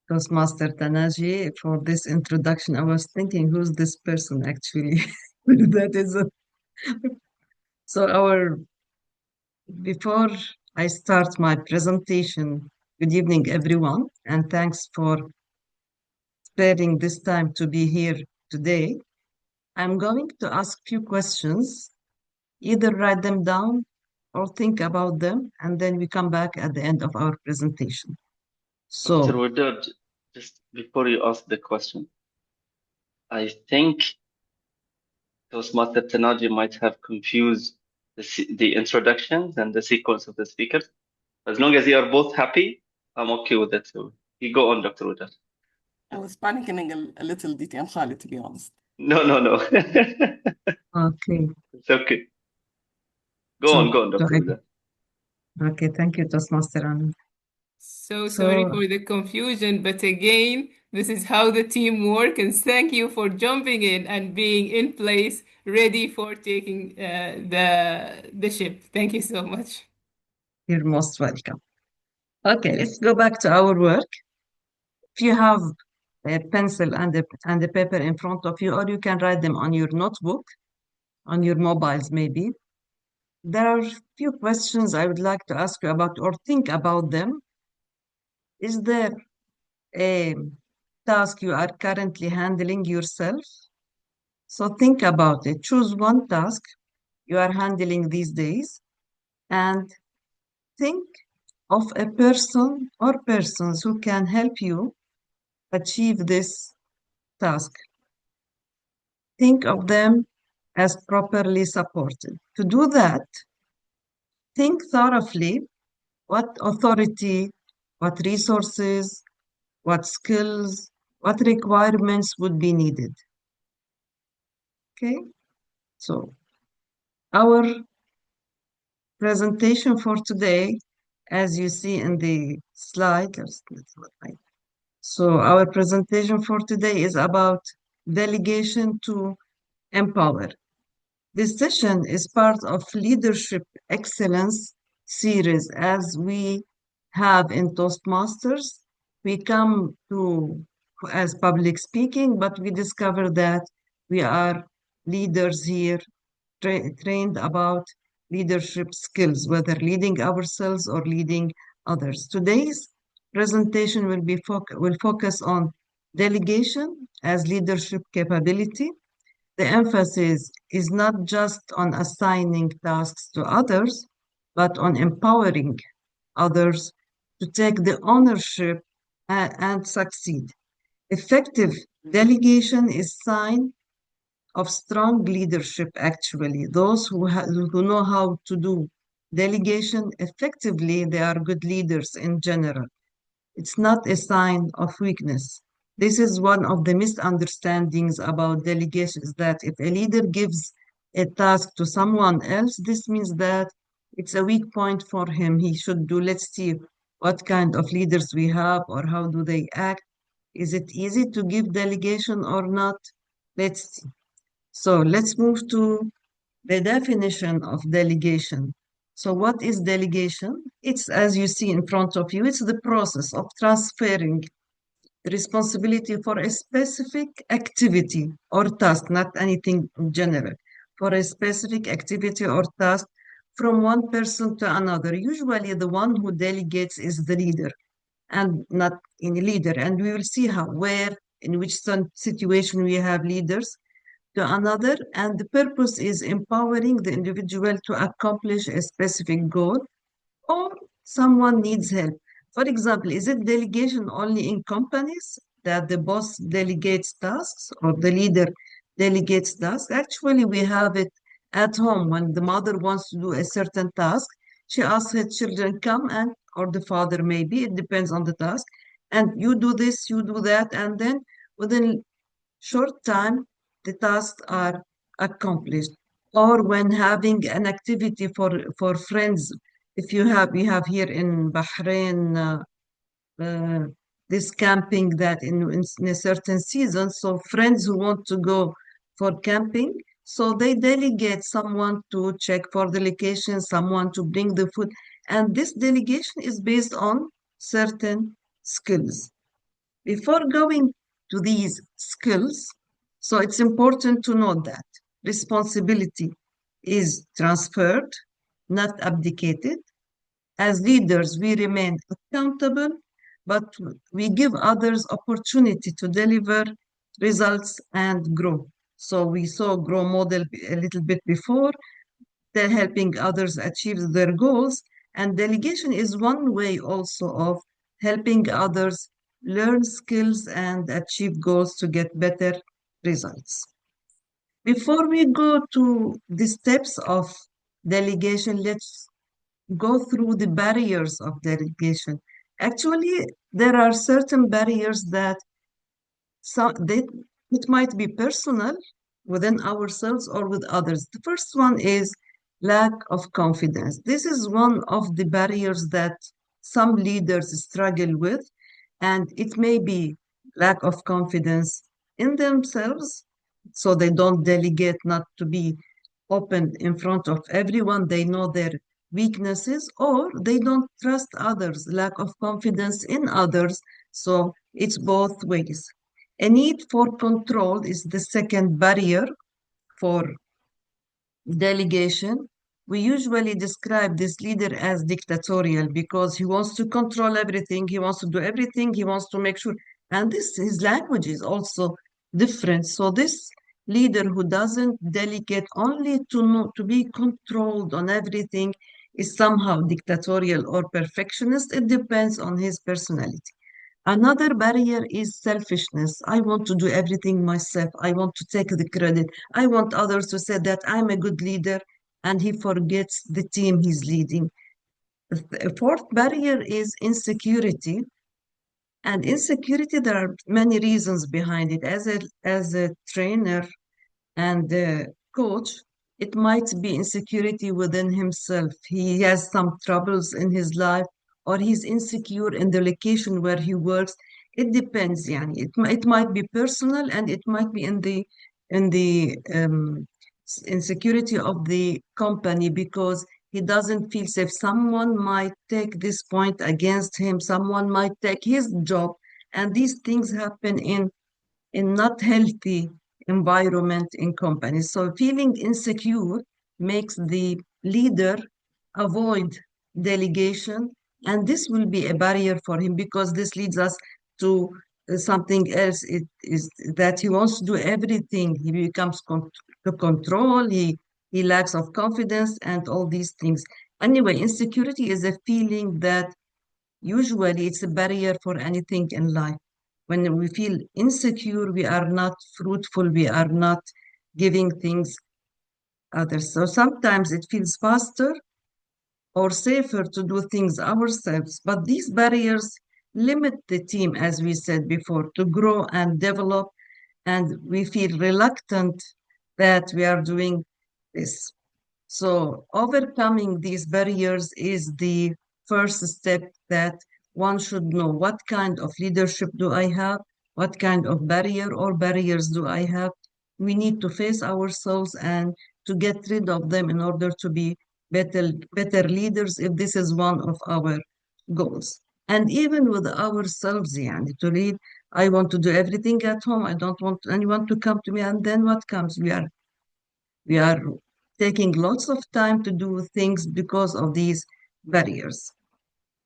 Toastmaster Tanaji, for this introduction. I was thinking, who's this person actually? That is so before I start my presentation, good evening, everyone, and thanks for sparing this time to be here today. I'm going to ask few questions, either write them down or think about them, and then we come back at the end of our presentation. Dr. So, Wadad, just before you ask the question, I think Toastmaster Tanaji might have confused the introductions and the sequence of the speakers. As long as you are both happy, I'm okay with that. So you go on, Dr. Wadad. I was panicking a little bit, and Khalid, to be honest. No. okay. It's okay. Go on, Dr. Wadad. Okay, thank you, Toastmaster Anand. So sorry for the confusion, but again, this is how the team works, and thank you for jumping in and being in place, ready for taking the ship. Thank you so much. You're most welcome. Okay, let's go back to our work. If you have a pencil and a paper in front of you, or you can write them on your notebook, on your mobiles maybe. There are a few questions I would like to ask you about or think about them. Is there a task you are currently handling yourself? So think about it. Choose one task you are handling these days and think of a person or persons who can help you achieve this task. Think of them as properly supported. To do that, think thoroughly what authority, what resources, what skills, what requirements would be needed. Okay, so our presentation for today, as you see in the slide, So our presentation for today is about delegation to empower. This session is part of Leadership Excellence series. As we have in Toastmasters, we come to as public speaking, but we discover that we are leaders here, trained about leadership skills, whether leading ourselves or leading others. Today's presentation will focus on delegation as leadership capability. The emphasis is not just on assigning tasks to others, but on empowering others to take the ownership and succeed. Effective delegation is sign of strong leadership, actually. Those who know how to do delegation effectively, they are good leaders in general. It's not a sign of weakness. This is one of the misunderstandings about delegation, is that if a leader gives a task to someone else, this means that it's a weak point for him. He should do, let's see what kind of leaders we have or how do they act. Is it easy to give delegation or not? Let's see. So let's move to the definition of delegation. So what is delegation? It's, as you see in front of you, it's the process of transferring responsibility for a specific activity or task, not anything in general, for a specific activity or task from one person to another. Usually the one who delegates is the leader and not any leader. And we will see how, where, in which situation we have leaders to another, and the purpose is empowering the individual to accomplish a specific goal or someone needs help. For example, is it delegation only in companies that the boss delegates tasks or the leader delegates tasks? Actually, we have it at home when the mother wants to do a certain task. She asks her children, come and, or the father maybe, it depends on the task, and you do this, you do that, and then within short time, the tasks are accomplished. Or when having an activity for friends, if you have, we have here in Bahrain uh, this camping that in a certain season, so friends who want to go for camping, so they delegate someone to check for the location, someone to bring the food, and this delegation is based on certain skills. Before going to these skills, so it's important to note that responsibility is transferred, not abdicated. As leaders, we remain accountable, but we give others opportunity to deliver results and grow. So we saw grow model a little bit before. They're helping others achieve their goals. And delegation is one way also of helping others learn skills and achieve goals to get better results. Before we go to the steps of delegation, let's go through the barriers of delegation. Actually, there are certain barriers that it might be personal within ourselves or with others. The first one is lack of confidence. This is one of the barriers that some leaders struggle with, and it may be lack of confidence in themselves, so they don't delegate, not to be open in front of everyone. They know their weaknesses, or they don't trust others, lack of confidence in others. So it's both ways. A need for control is the second barrier for delegation. We usually describe this leader as dictatorial because he wants to control everything, he wants to do everything, he wants to make sure. And this, his language is also different. So this leader who doesn't delegate only to know, to be controlled on everything is somehow dictatorial or perfectionist. It depends on his personality. Another barrier is selfishness. I want to do everything myself. I want to take the credit. I want others to say that I'm a good leader, and he forgets the team he's leading. The fourth barrier is insecurity. And insecurity, there are many reasons behind it. As a trainer and a coach, it might be insecurity within himself. He has some troubles in his life, or he's insecure in the location where he works. it depends. يعني it might be personal and it might be in the insecurity of the company, because he doesn't feel safe. Someone might take this point against him, someone might take his job, and these things happen in not healthy environment in companies. So feeling insecure makes the leader avoid delegation, and this will be a barrier for him, because this leads us to something else. It is that he wants to do everything. He becomes to control. He lacks of confidence and all these things. Anyway, insecurity is a feeling that usually it's a barrier for anything in life. When we feel insecure, we are not fruitful, we are not giving things others. So sometimes it feels faster or safer to do things ourselves, but these barriers limit the team, as we said before, to grow and develop, and we feel reluctant that we are doing this. So overcoming these barriers is the first step, that one should know what kind of leadership do I have, what kind of barrier or barriers do I have. We need to face ourselves and to get rid of them in order to be better leaders, if this is one of our goals. And even with ourselves, yani, to lead, I want to do everything at home. I don't want anyone to come to me. And then what comes? We are taking lots of time to do things because of these barriers.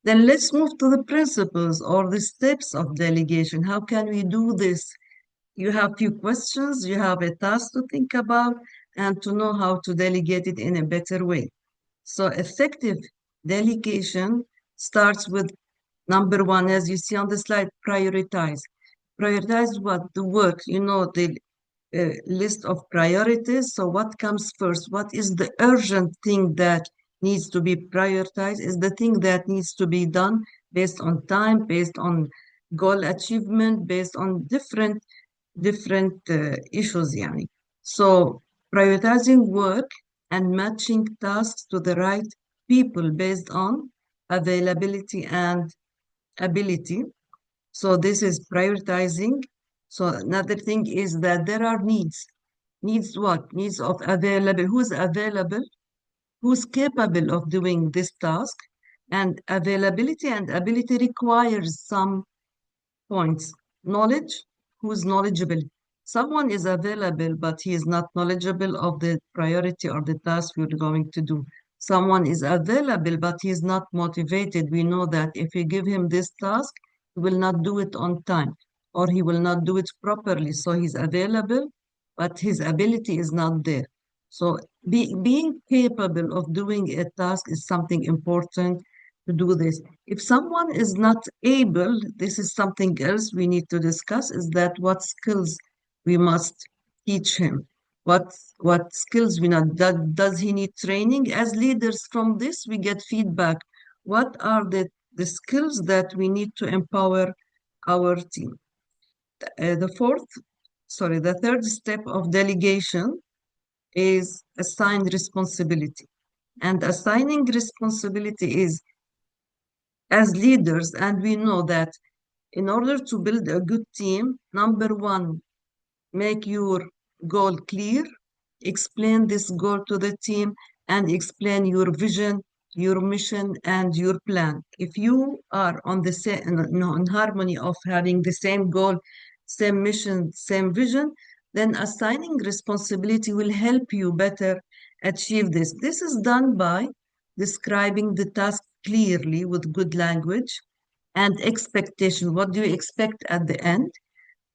Then let's move to the principles or the steps of delegation. How can we do this? You have few questions, you have a task to think about, and to know how to delegate it in a better way. So effective delegation starts with number one, as you see on the slide, prioritize. Prioritize what? The work, the list of priorities. So what comes first? What is the urgent thing that needs to be prioritized? Is the thing that needs to be done based on time, based on goal achievement, based on different issues, yani. So prioritizing work and matching tasks to the right people based on availability and ability. So this is prioritizing. So another thing is that there are needs. Needs what? Needs of available. Who's available? Who's capable of doing this task? And availability and ability requires some points. Knowledge, who's knowledgeable? Someone is available, but he is not knowledgeable of the priority or the task we're going to do. Someone is available, but he is not motivated. We know that if we give him this task, he will not do it on time, or he will not do it properly. So he's available, but his ability is not there. So being capable of doing a task is something important to do this. If someone is not able, this is something else we need to discuss, is that what skills we must teach him. What skills we not, does he need training? As leaders from this, we get feedback. What are the skills that we need to empower our team? The third step of delegation is assign responsibility. And assigning responsibility is, as leaders, and we know that in order to build a good team, number one, make your goal clear, explain this goal to the team, and explain your vision, your mission, and your plan. If you are on the same, in harmony of having the same goal, same mission, same vision, then assigning responsibility will help you better achieve this. This is done by describing the task clearly with good language and expectation. What do you expect at the end?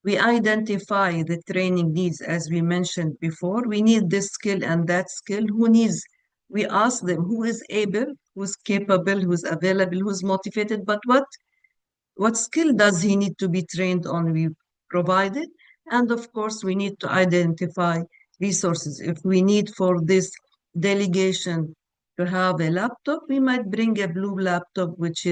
We identify the training needs, as we mentioned before. We need this skill and that skill. Who needs? We ask them who is able, who's capable, who's available, who's motivated, but what skill does he need to be trained on? We provide it. And of course, we need to identify resources. If we need for this delegation to have a laptop, we might bring a blue laptop, which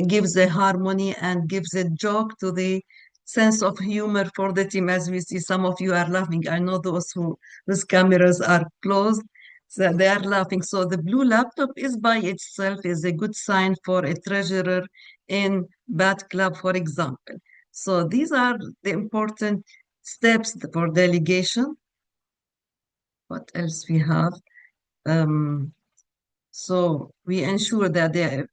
gives a harmony and gives a joke to the sense of humor for the team. As we see, some of you are laughing. I know whose cameras are closed, so they are laughing. So the blue laptop is by itself is a good sign for a treasurer in bad club, for example. So these are the important steps for delegation. What else we have? So we ensure that they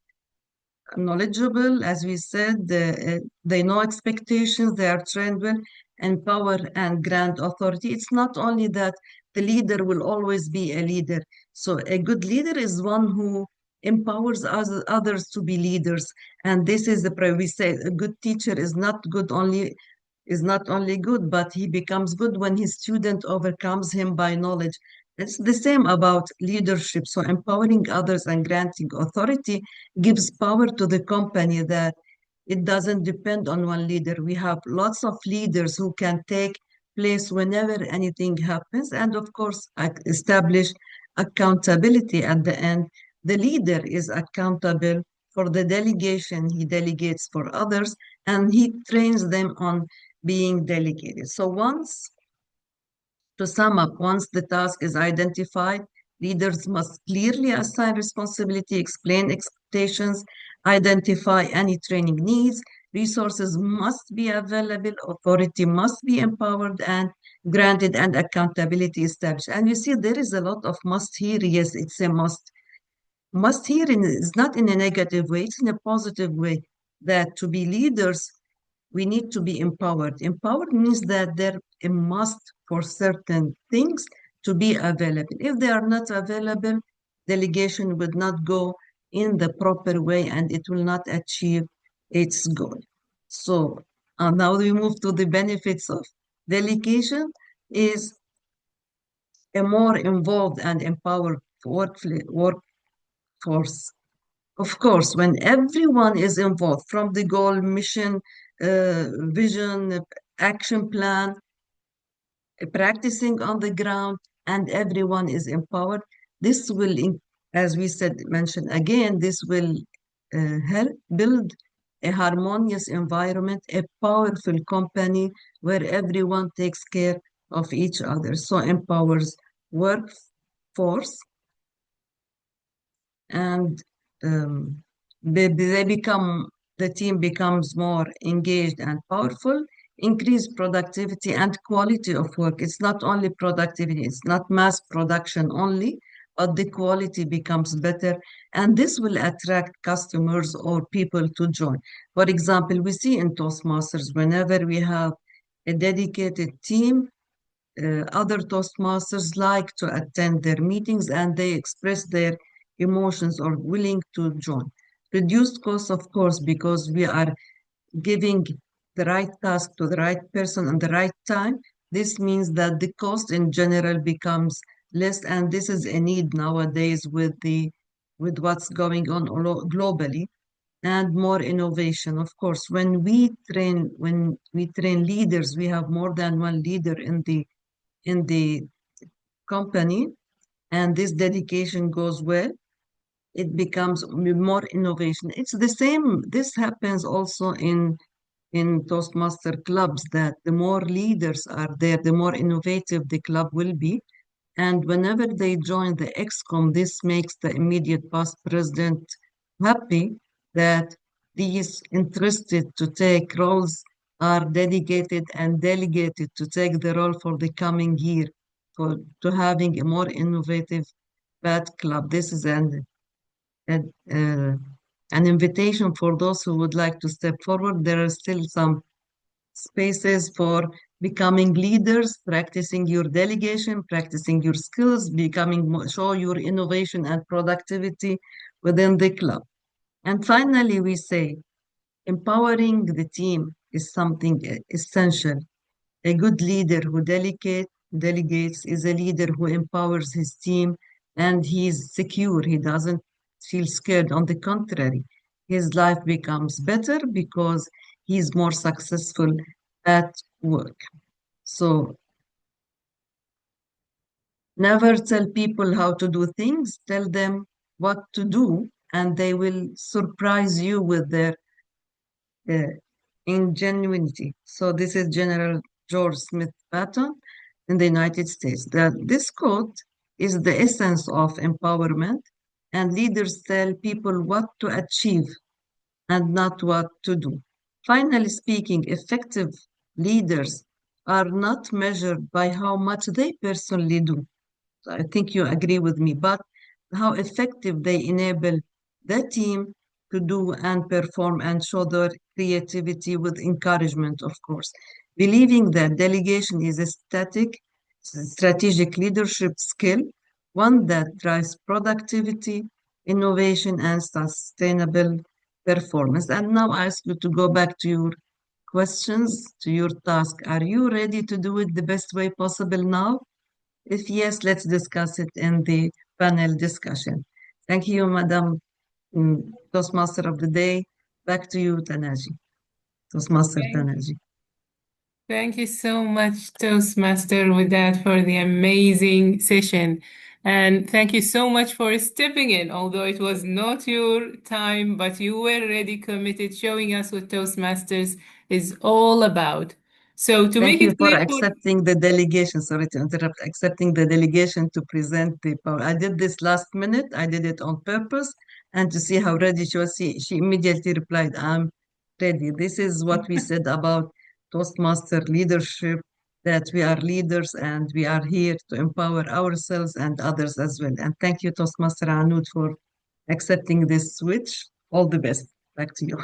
knowledgeable, as we said, they know expectations, they are trained well, and power and grant authority. It's not only that the leader will always be a leader. So a good leader is one who empowers others to be leaders. And this is we say a good teacher is not only good, but he becomes good when his student overcomes him by knowledge. It's the same about leadership. So empowering others and granting authority gives power to the company that it doesn't depend on one leader. We have lots of leaders who can take place whenever anything happens, and of course, establish accountability at the end. The leader is accountable for the delegation he delegates for others, and he trains them on being delegated. So to sum up, once the task is identified, leaders must clearly assign responsibility, explain expectations, identify any training needs, resources must be available, authority must be empowered and granted, and accountability established. And you see, there is a lot of must here. Yes, it's a must. Must here is not in a negative way, it's in a positive way, that to be leaders, we need to be empowered. Empowered means that they're a must for certain things to be available. If they are not available, delegation would not go in the proper way and it will not achieve its goal. So now we move to the benefits of delegation is a more involved and empowered workforce. Of course, when everyone is involved, from the goal, mission, vision, action plan, practicing on the ground, and everyone is empowered, this will, as we said, mention again, this will help build a harmonious environment, a powerful company where everyone takes care of each other. So empowers workforce and they become the team becomes more engaged and powerful, increase productivity and quality of work. It's not only productivity, it's not mass production only, but the quality becomes better, and this will attract customers or people to join. For example, we see in Toastmasters, whenever we have a dedicated team, other Toastmasters like to attend their meetings and they express their emotions or willing to join. Reduced cost, of course, because we are giving the right task to the right person at the right time. This means that the cost in general becomes less, and this is a need nowadays with what's going on globally, and more innovation. Of course, when we train leaders, we have more than one leader in the company, and this dedication goes well, it becomes more innovation. It's the same. This happens also in Toastmaster clubs, that the more leaders are there, the more innovative the club will be. And whenever they join the XCOM, this makes the immediate past president happy that these interested to take roles are dedicated and delegated to take the role for the coming year, to having a more innovative bat club. This is an, uh, an invitation for those who would like to step forward. There are still some spaces for becoming leaders, practicing your delegation, practicing your skills, show your innovation and productivity within the club. And finally, we say empowering the team is something essential. A good leader who delegates is a leader who empowers his team, and he is secure. He doesn't feel scared. On the contrary, his life becomes better because he's more successful at work. So never tell people how to do things, tell them what to do, and they will surprise you with their uh, ingenuity. So this is General George Smith Patton in the United States. This quote is the essence of empowerment, and leaders tell people what to achieve and not what to do. Finally speaking, effective leaders are not measured by how much they personally do. I think you agree with me, but how effective they enable the team to do and perform and show their creativity with encouragement, of course. Believing that delegation is a strategic leadership skill, one that drives productivity, innovation, and sustainable performance. And now I ask you to go back to your questions, to your task. Are you ready to do it the best way possible now? If yes, let's discuss it in the panel discussion. Thank you, Madam Toastmaster of the Day. Back to you, Tanaji. Toastmaster Thank Tanaji. Thank you so much, Toastmaster, with that for the amazing session. And thank you so much for stepping in, although it was not your time, but you were already committed, showing us what Toastmasters is all about. So to Thank make you it for clear for accepting the delegation. Sorry to interrupt. Accepting the delegation to present the power. I did this last minute. I did it on purpose, and to see how ready she was, she immediately replied, "I'm ready." This is what we said about Toastmaster leadership, that we are leaders and we are here to empower ourselves and others as well. And thank you, Toastmaster Anoud, for accepting this switch. All the best. Back to you.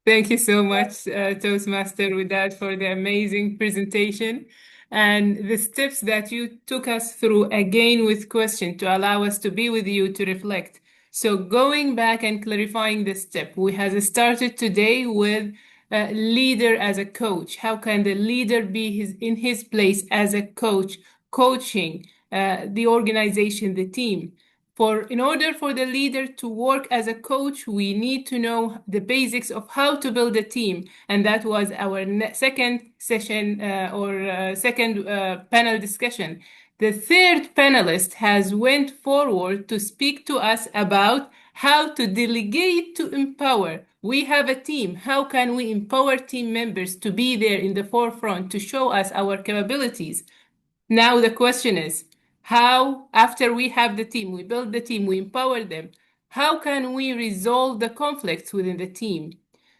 Thank you so much, Toastmaster, with that for the amazing presentation and the steps that you took us through again with question to allow us to be with you to reflect. So going back and clarifying the step, we have started today with leader as a coach. How can the leader be in his place as a coach, coaching the organization, the team? In order for the leader to work as a coach, we need to know the basics of how to build a team. And that was our second session second panel discussion. The third panelist has went forward to speak to us about how to delegate to empower. We have a team. How can we empower team members to be there in the forefront to show us our capabilities? Now the question is, how, after we have the team, we build the team, we empower them, how can we resolve the conflicts within the team?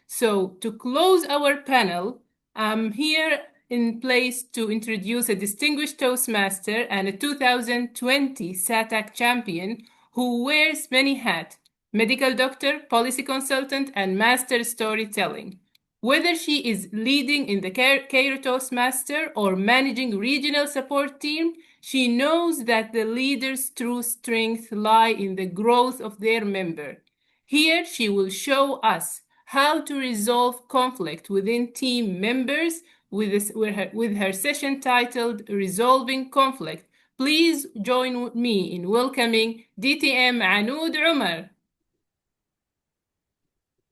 So to close our panel, I'm here in place to introduce a distinguished Toastmaster and a 2020 SATAC champion who wears many hats: medical doctor, policy consultant, and master storytelling. Whether she is leading in the Cairo Toastmaster or managing regional support team, she knows that the leader's true strength lie in the growth of their member. Here she will show us how to resolve conflict within team members with her session titled Resolving Conflict. Please join me in welcoming DTM Anoud Umar.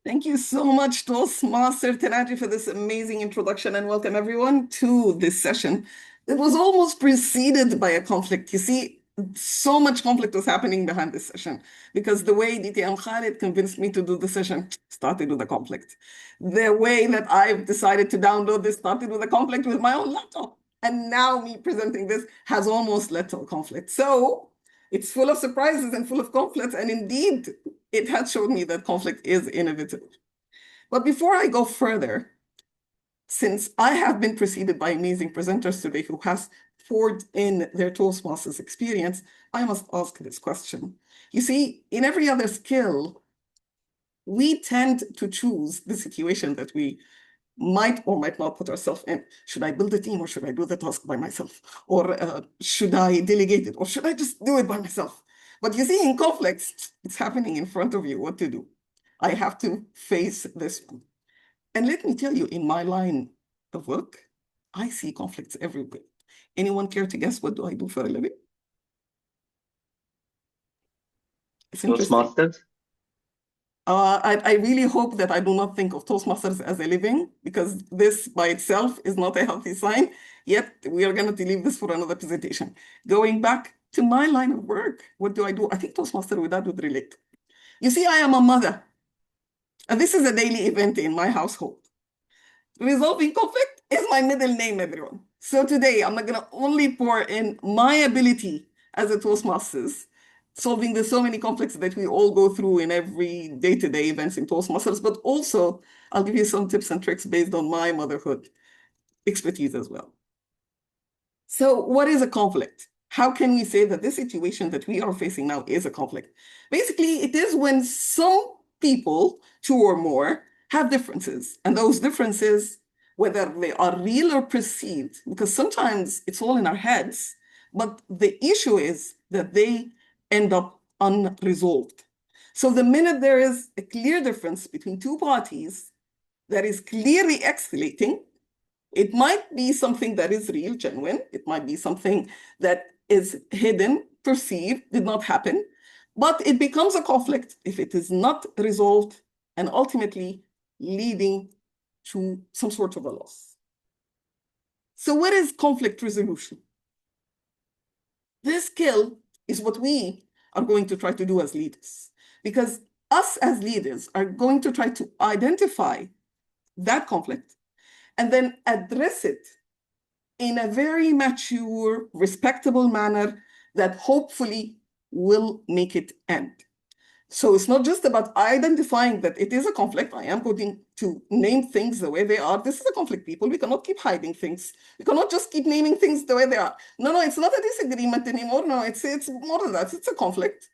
Thank you so much, Toastmaster Tanaji, for this amazing introduction, and welcome everyone to this session. It was almost preceded by a conflict. You see, so much conflict was happening behind this session because the way DTM Khalid convinced me to do the session started with a conflict. The way that I've decided to download this started with a conflict with my own laptop. And now me presenting this has almost led to a conflict. So it's full of surprises and full of conflicts. And indeed, it has showed me that conflict is inevitable. But before I go further, since I have been preceded by amazing presenters today who has poured in their Toastmasters experience, I must ask this question. You see, in every other skill, we tend to choose the situation that we might or might not put ourselves in. Should I build a team or should I do the task by myself? Or should I delegate it? Or should I just do it by myself? But you see, in conflicts, it's happening in front of you. What to do? I have to face this one. And let me tell you, in my line of work, I see conflicts everywhere. Anyone care to guess what do I do for a living? It's interesting. Toastmasters? I really hope that I do not think of Toastmasters as a living, because this by itself is not a healthy sign. Yet we are going to leave this for another presentation. Going back to my line of work, what do I do? I think Toastmaster with that would relate. You see, I am a mother, and this is a daily event in my household. Resolving conflict is my middle name, everyone. So today I'm not going to only pour in my ability as a Toastmasters solving the so many conflicts that we all go through in every day-to-day events in Toastmasters, but also I'll give you some tips and tricks based on my motherhood expertise as well. So what is a conflict? How can we say that this situation that we are facing now is a conflict? Basically, it is when some people, two or more, have differences. And those differences, whether they are real or perceived, because sometimes it's all in our heads, but the issue is that they end up unresolved. So the minute there is a clear difference between two parties that is clearly escalating, it might be something that is real, genuine. It might be something that is hidden, perceived, did not happen, but it becomes a conflict if it is not resolved and ultimately leading to some sort of a loss. So what is conflict resolution? This skill is what we are going to try to do as leaders, because us as leaders are going to try to identify that conflict and then address it in a very mature, respectable manner that hopefully will make it end. So it's not just about identifying that it is a conflict. I am going to name things the way they are. This is a conflict, people. We cannot keep hiding things. We cannot just keep naming things the way they are. No, it's not a disagreement anymore. No, it's more than that. It's a conflict.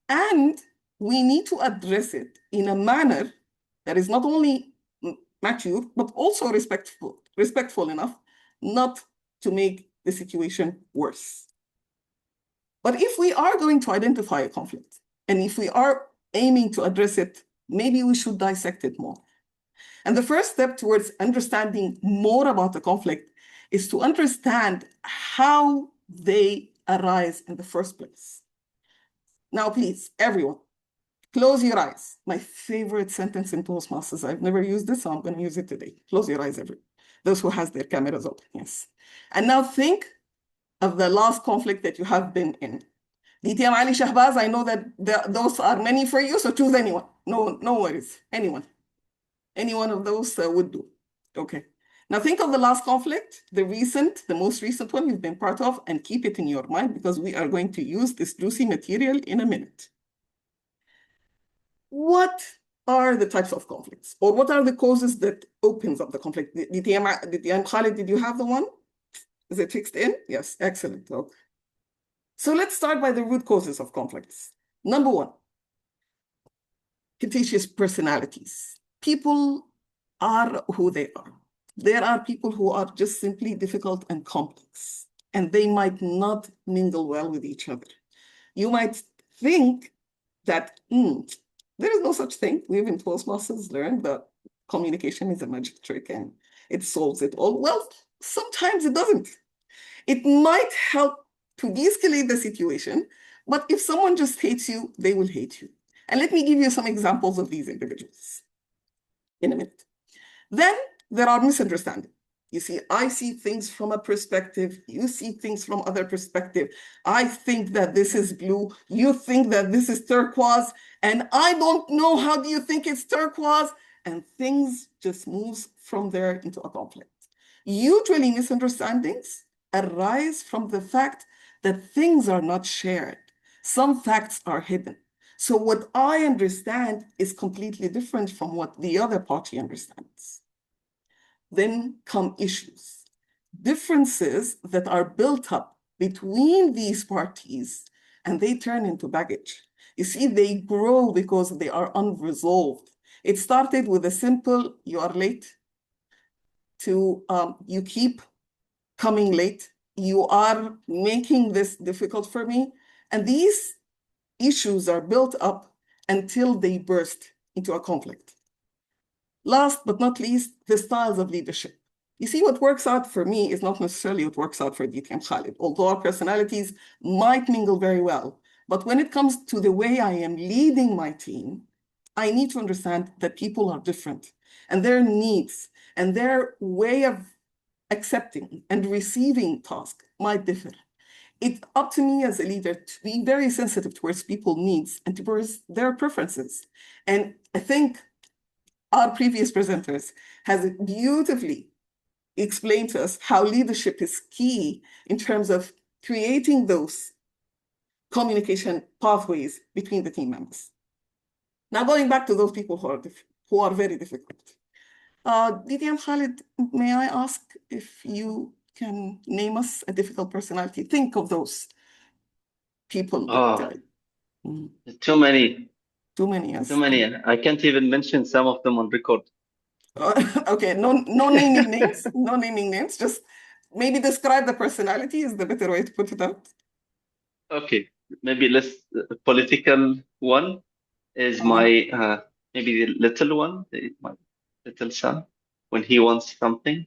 And we need to address it in a manner that is not only mature, but also respectful enough not to make the situation worse. But if we are going to identify a conflict, and if we are aiming to address it, maybe we should dissect it more. And the first step towards understanding more about the conflict is to understand how they arise in the first place. Now, please, everyone, close your eyes. My favorite sentence in Toastmasters. I've never used this, so I'm going to use it today. Close your eyes, everyone. Those who has their cameras open, yes. And now think of the last conflict that you have been in. DTM Ali Shahbaz, I know that those are many for you, so choose anyone. No worries, anyone. Any one of those would do. Okay. Now think of the last conflict, the most recent one you've been part of, and keep it in your mind because we are going to use this juicy material in a minute. What are the types of conflicts, or what are the causes that opens up the conflict? DTM Khalid, did you have the one? Is it fixed in? Yes, excellent. Okay. So let's start by the root causes of conflicts. Number one, contentious personalities. People are who they are. There are people who are just simply difficult and complex, and they might not mingle well with each other. You might think that there is no such thing. We've in Toastmasters learned that communication is a magic trick and it solves it all. Well, sometimes it doesn't. It might help to de-escalate the situation, but if someone just hates you, they will hate you. And let me give you some examples of these individuals in a minute. Then there are misunderstandings. You see, I see things from a perspective, you see things from other perspective. I think that this is blue, you think that this is turquoise, and I don't know how do you think it's turquoise, and things just moves from there into a conflict. Usually misunderstandings arise from the fact that things are not shared. Some facts are hidden. So what I understand is completely different from what the other party understands. Then come issues, differences that are built up between these parties, and they turn into baggage. You see, they grow because they are unresolved. It started with a simple, you are late, to you keep coming late, you are making this difficult for me. And these issues are built up until they burst into a conflict. Last but not least, the styles of leadership. You see, what works out for me is not necessarily what works out for DTM Khalid, although our personalities might mingle very well. But when it comes to the way I am leading my team, I need to understand that people are different and their needs and their way of accepting and receiving tasks might differ. It's up to me as a leader to be very sensitive towards people's needs and towards their preferences. And I think our previous presenters has beautifully explained to us how leadership is key in terms of creating those communication pathways between the team members. Now, going back to those people who are very difficult. DTM Khalid, may I ask if you can name us a difficult personality? Think of those people that Too many. Too many, yes. Too many. I can't even mention some of them on record. Okay, no naming names, no naming names. Just maybe describe the personality is the better way to put it out. Okay, maybe political one is my maybe the little one, my little son, when he wants something.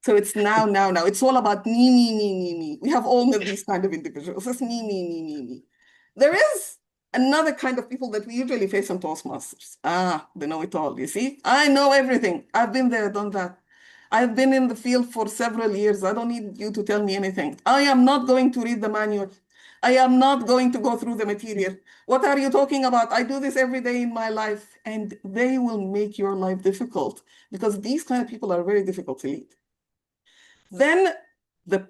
So it's now. It's all about me. We have all met these kind of individuals. It's me. There is another kind of people that we usually face on Toastmasters. The know-it-all, you see? I know everything. I've been there, done that. I've been in the field for several years. I don't need you to tell me anything. I am not going to read the manual. I am not going to go through the material. What are you talking about? I do this every day in my life. And they will make your life difficult because these kind of people are very difficult to lead. Then the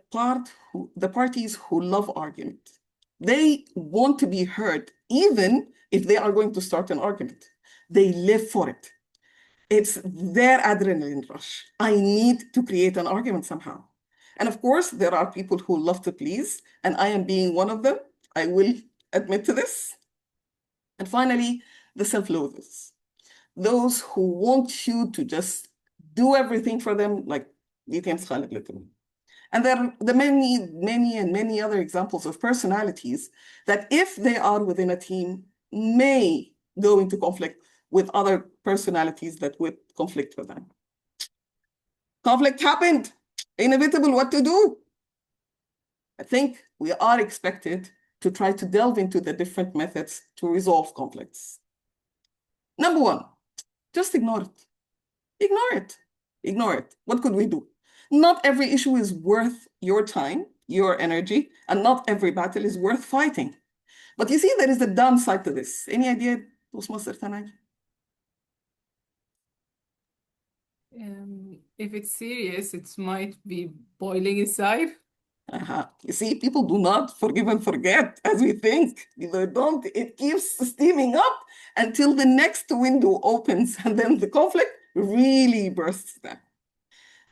parties who love argument, they want to be heard, even if they are going to start an argument. They live for it. It's their adrenaline rush. I need to create an argument somehow. And of course, there are people who love to please, and I am being one of them. I will admit to this. And finally, the self-loathers. Those who want you to just do everything for them, like DTM's Khalid Little. And there are the many other examples of personalities that, if they are within a team, may go into conflict with other personalities that would conflict with them. Conflict happened. Inevitable, what to do? I think we are expected to try to delve into the different methods to resolve conflicts. Number one, just ignore it. Ignore it. What could we do? Not every issue is worth your time, your energy, and not every battle is worth fighting. But you see, there is a downside to this. Any idea, Toastmaster Tanaj? If it's serious, it might be boiling inside. You see, people do not forgive and forget as we think. They don't. It keeps steaming up until the next window opens, and then the conflict really bursts them.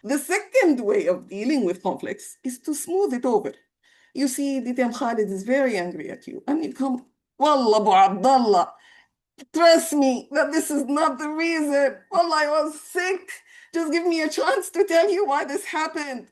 The second way of dealing with conflicts is to smooth it over. You see, DTM Khalid is very angry at you, and you come, Wallah, Abu Abdullah, trust me that this is not the reason. Wallah, I was sick. Just give me a chance to tell you why this happened.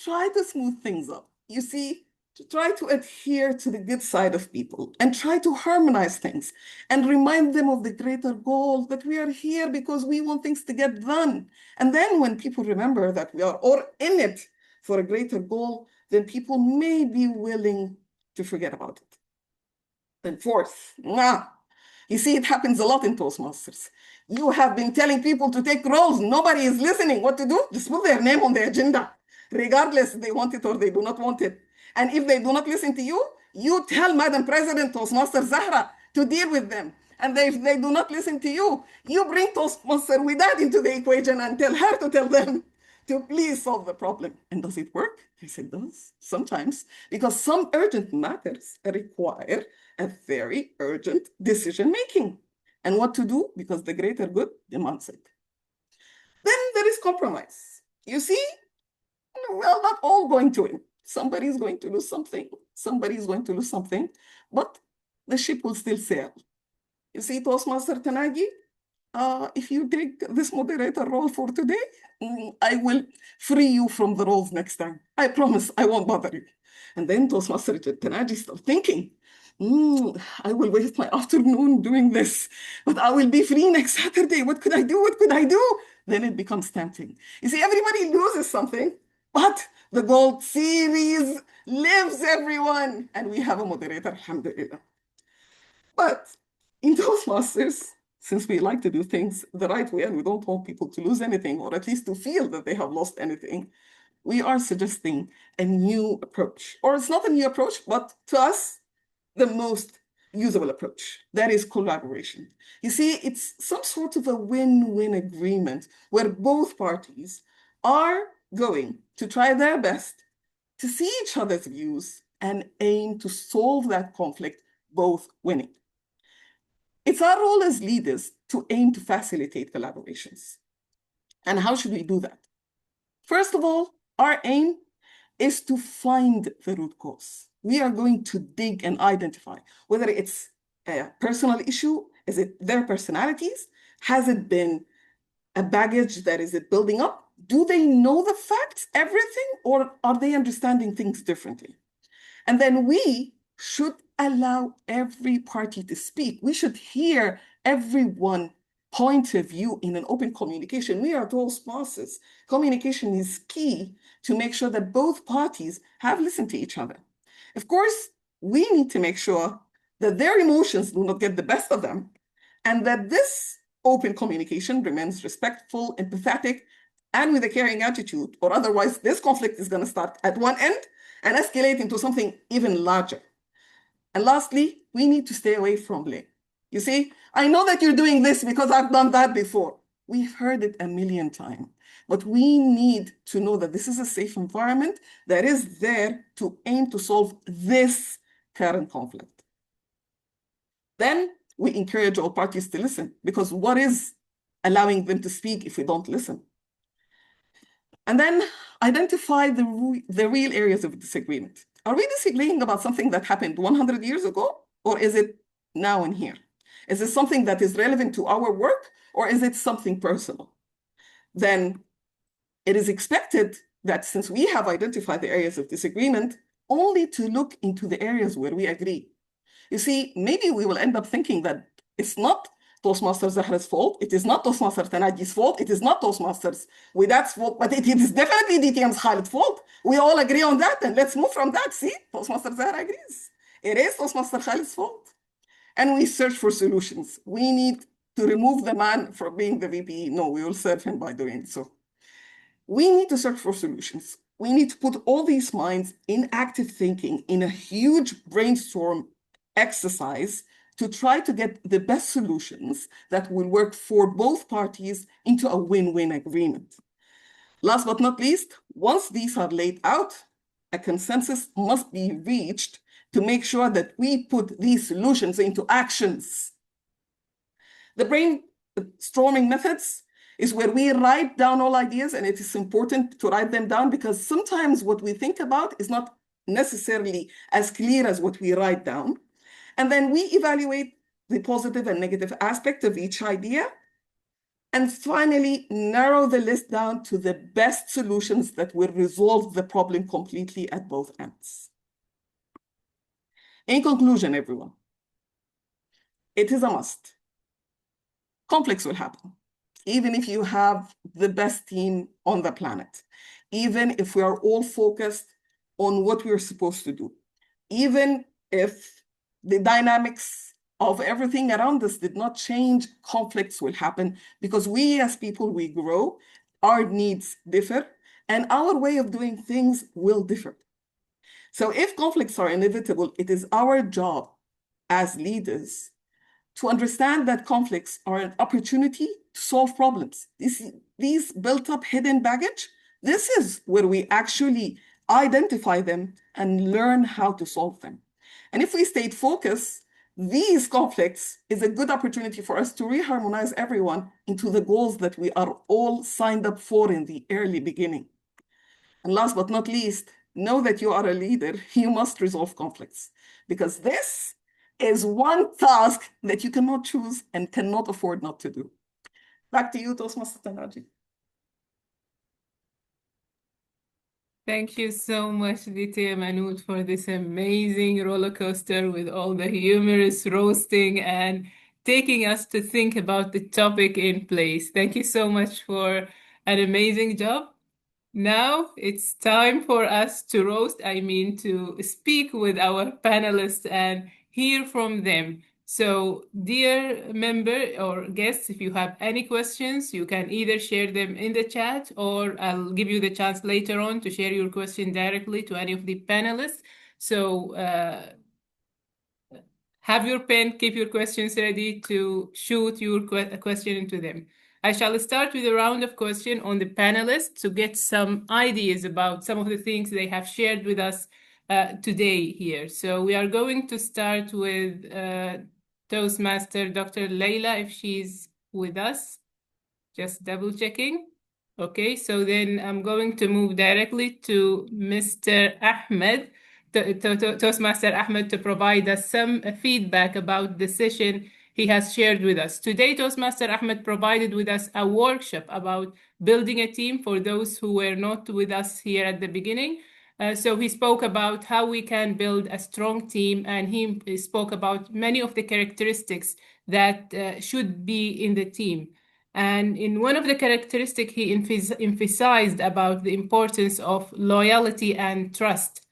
Try to smooth things up. You see, to try to adhere to the good side of people and try to harmonize things and remind them of the greater goal, that we are here because we want things to get done. And then when people remember that we are all in it for a greater goal, then people may be willing to forget about it. Then fourth, you see, it happens a lot in Toastmasters. You have been telling people to take roles. Nobody is listening. What to do? Just put their name on the agenda, regardless if they want it or they do not want it. And if they do not listen to you, you tell Madam President Toastmaster Zahra to deal with them. And if they do not listen to you, you bring Toastmaster Widad into the equation and tell her to tell them to please solve the problem. And does it work? Yes, it does, sometimes, because some urgent matters require a very urgent decision-making. And what to do? Because the greater good demands it. Then there is compromise. You see, well, not all going to win. Somebody is going to lose something. Somebody is going to lose something, but the ship will still sail. You see, Toastmaster Tanagi, if you take this moderator role for today, I will free you from the roles next time. I promise I won't bother you. And then Toastmaster Tanagi started thinking, I will waste my afternoon doing this, but I will be free next Saturday. What could I do? What could I do? Then it becomes tempting. You see, everybody loses something, but the Gold Series lives, everyone. And we have a moderator, alhamdulillah. But in Toastmasters, since we like to do things the right way and we don't want people to lose anything, or at least to feel that they have lost anything, we are suggesting a new approach. Or it's not a new approach, but to us, the most usable approach. That is collaboration. You see, it's some sort of a win-win agreement where both parties are going to try their best to see each other's views and aim to solve that conflict, both winning. It's our role as leaders to aim to facilitate collaborations. And how should we do that? First of all, our aim is to find the root cause. We are going to dig and identify whether it's a personal issue, is it their personalities? Has it been a baggage that is it building up? Do they know the facts, everything, or are they understanding things differently? And then we should allow every party to speak. We should hear everyone's point of view in an open communication. We are Toastmasters. Communication is key to make sure that both parties have listened to each other. Of course, we need to make sure that their emotions do not get the best of them, and that this open communication remains respectful, empathetic, and with a caring attitude, or otherwise this conflict is going to start at one end and escalate into something even larger. And lastly, we need to stay away from blame. You see, I know that you're doing this because I've done that before. We've heard it a million times, but we need to know that this is a safe environment that is there to aim to solve this current conflict. Then we encourage all parties to listen, because what is allowing them to speak if we don't listen? And then identify the real areas of disagreement. Are we disagreeing about something that happened 100 years ago, or is it now and here? Is it something that is relevant to our work, or is it something personal? Then it is expected that since we have identified the areas of disagreement, only to look into the areas where we agree. You see, maybe we will end up thinking that it's not Toastmasters Zahra's fault, it is not Toastmasters Tanaji's fault, it is not Toastmasters Widat's fault, but it is definitely DTM's Khalid's fault. We all agree on that, and let's move from that. See, Toastmaster Zahra agrees. It is Toastmaster Khalid's fault. And we search for solutions. We need to remove the man from being the VP. No, we will serve him by doing so. We need to search for solutions. We need to put all these minds in active thinking in a huge brainstorm exercise to try to get the best solutions that will work for both parties into a win-win agreement. Last but not least, once these are laid out, a consensus must be reached to make sure that we put these solutions into actions. The brainstorming methods is where we write down all ideas, and it is important to write them down because sometimes what we think about is not necessarily as clear as what we write down. And then we evaluate the positive and negative aspect of each idea. And finally, narrow the list down to the best solutions that will resolve the problem completely at both ends. In conclusion, everyone, it is a must. Conflicts will happen, even if you have the best team on the planet, even if we are all focused on what we're supposed to do, even if the dynamics of everything around us did not change, conflicts will happen because we as people, we grow, our needs differ, and our way of doing things will differ. So if conflicts are inevitable, it is our job as leaders to understand that conflicts are an opportunity to solve problems. These built up hidden baggage, this is where we actually identify them and learn how to solve them. And if we stayed focused, these conflicts is a good opportunity for us to reharmonize everyone into the goals that we are all signed up for in the early beginning. And last but not least, know that you are a leader. You must resolve conflicts because this is one task that you cannot choose and cannot afford not to do. Back to you, Toastmaster Tanaji. Thank you so much, Dite Manoud, for this amazing roller coaster with all the humorous roasting and taking us to think about the topic in place. Thank you so much for an amazing job. Now it's time for us to roast, to speak with our panelists and hear from them. So, dear member or guests, if you have any questions, you can either share them in the chat or I'll give you the chance later on to share your question directly to any of the panelists. So, have your pen, keep your questions ready to shoot your question into them. I shall start with a round of questions on the panelists to get some ideas about some of the things they have shared with us today here. So we are going to start with Toastmaster Dr. Leila, if she's with us. Just double checking. Okay, so then I'm going to move directly to Mr. Ahmed, Toastmaster Ahmed, to provide us some feedback about the session he has shared with us. Today, Toastmaster Ahmed provided with us a workshop about building a team for those who were not with us here at the beginning. So he spoke about how we can build a strong team, and he spoke about many of the characteristics that should be in the team. And in one of the characteristics, he emphasized about the importance of loyalty and trust.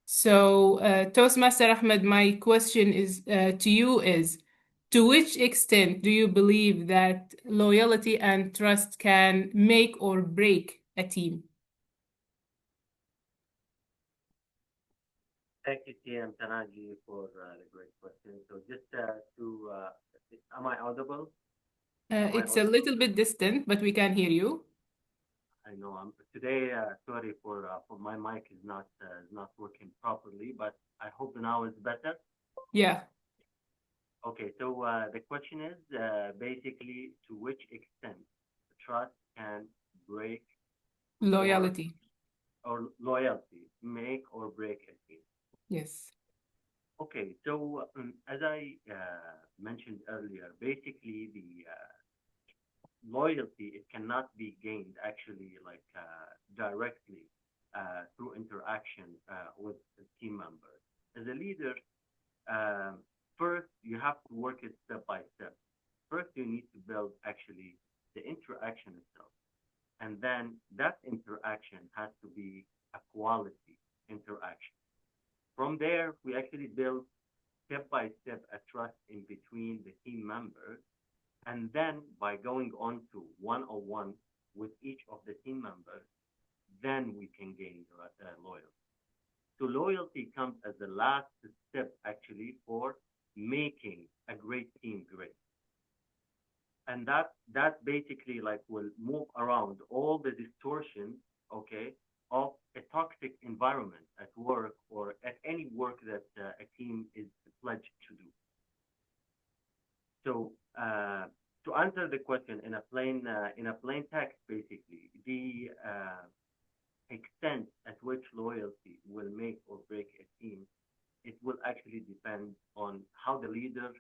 So, Toastmaster Ahmed, my question is to you is, to which extent do you believe that loyalty and trust can make or break a team? Thank you, TM Tanaji, for the great question. So just am I audible? It's a little bit distant, but we can hear you. I know I'm today. Sorry for my mic is not working properly, but I hope now is better. Yeah. Okay, so the question is basically to which extent trust can break Loyalty. or loyalty make or break a team. Yes. Okay, so as I mentioned earlier, basically the loyalty, it cannot be gained actually like directly through interaction with a team member. As a leader, first you have to work it step by step. First, you need to build actually the interaction itself, and then that interaction has to be a quality interaction. From there, we actually build step by step a trust in between the team members. And then by going on to one-on-one with each of the team members, then we can gain loyalty. So loyalty comes as the last step actually for making a great team great. And that basically like will move around all the distortions, okay, of a toxic environment at work or at any work that a team is pledged to do. So to answer the question in a plain text, basically, the extent at which loyalty will make or break a team, it will actually depend on how the leader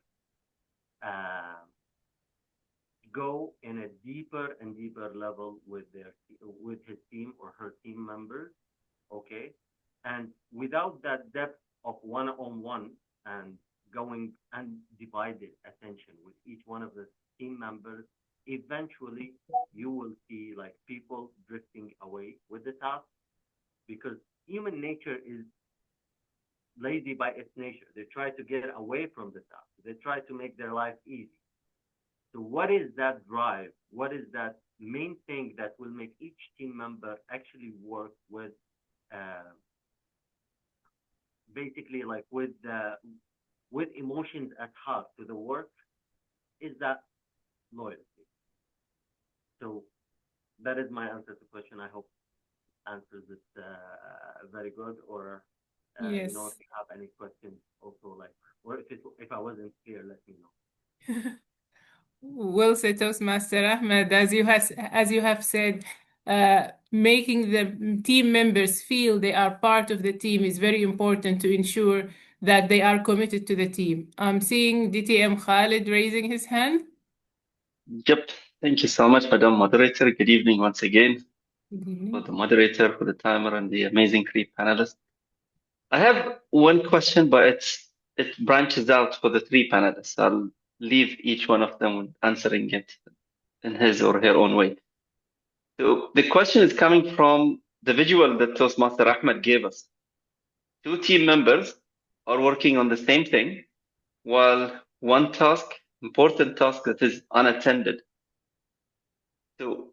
go in a deeper and deeper level with his team or her team members, okay, and without that depth of one-on-one and going undivided attention with each one of the team members, eventually you will see like people drifting away with the task, because human nature is lazy by its nature. They try to get away from the task. They try to make their life easy. So what is that drive? What is that main thing that will make each team member actually work with basically like with emotions at heart to the work? Is that loyalty? So that is my answer to the question. I hope answers it very good. Or Yes. you know, if you have any questions also, like, or if I wasn't clear, let me know. Well said, Toastmaster Ahmed. As you have said, making the team members feel they are part of the team is very important to ensure that they are committed to the team. I'm seeing DTM Khalid raising his hand. Yep. Thank you so much, Madam Moderator. Good evening once again. Good evening. For the moderator, for the timer, and the amazing three panelists. I have one question, but it branches out for the three panelists. I'll leave each one of them answering it in his or her own way. So the question is coming from the visual that Toastmaster Ahmed gave us. Two team members are working on the same thing, while one task, important task that is unattended. So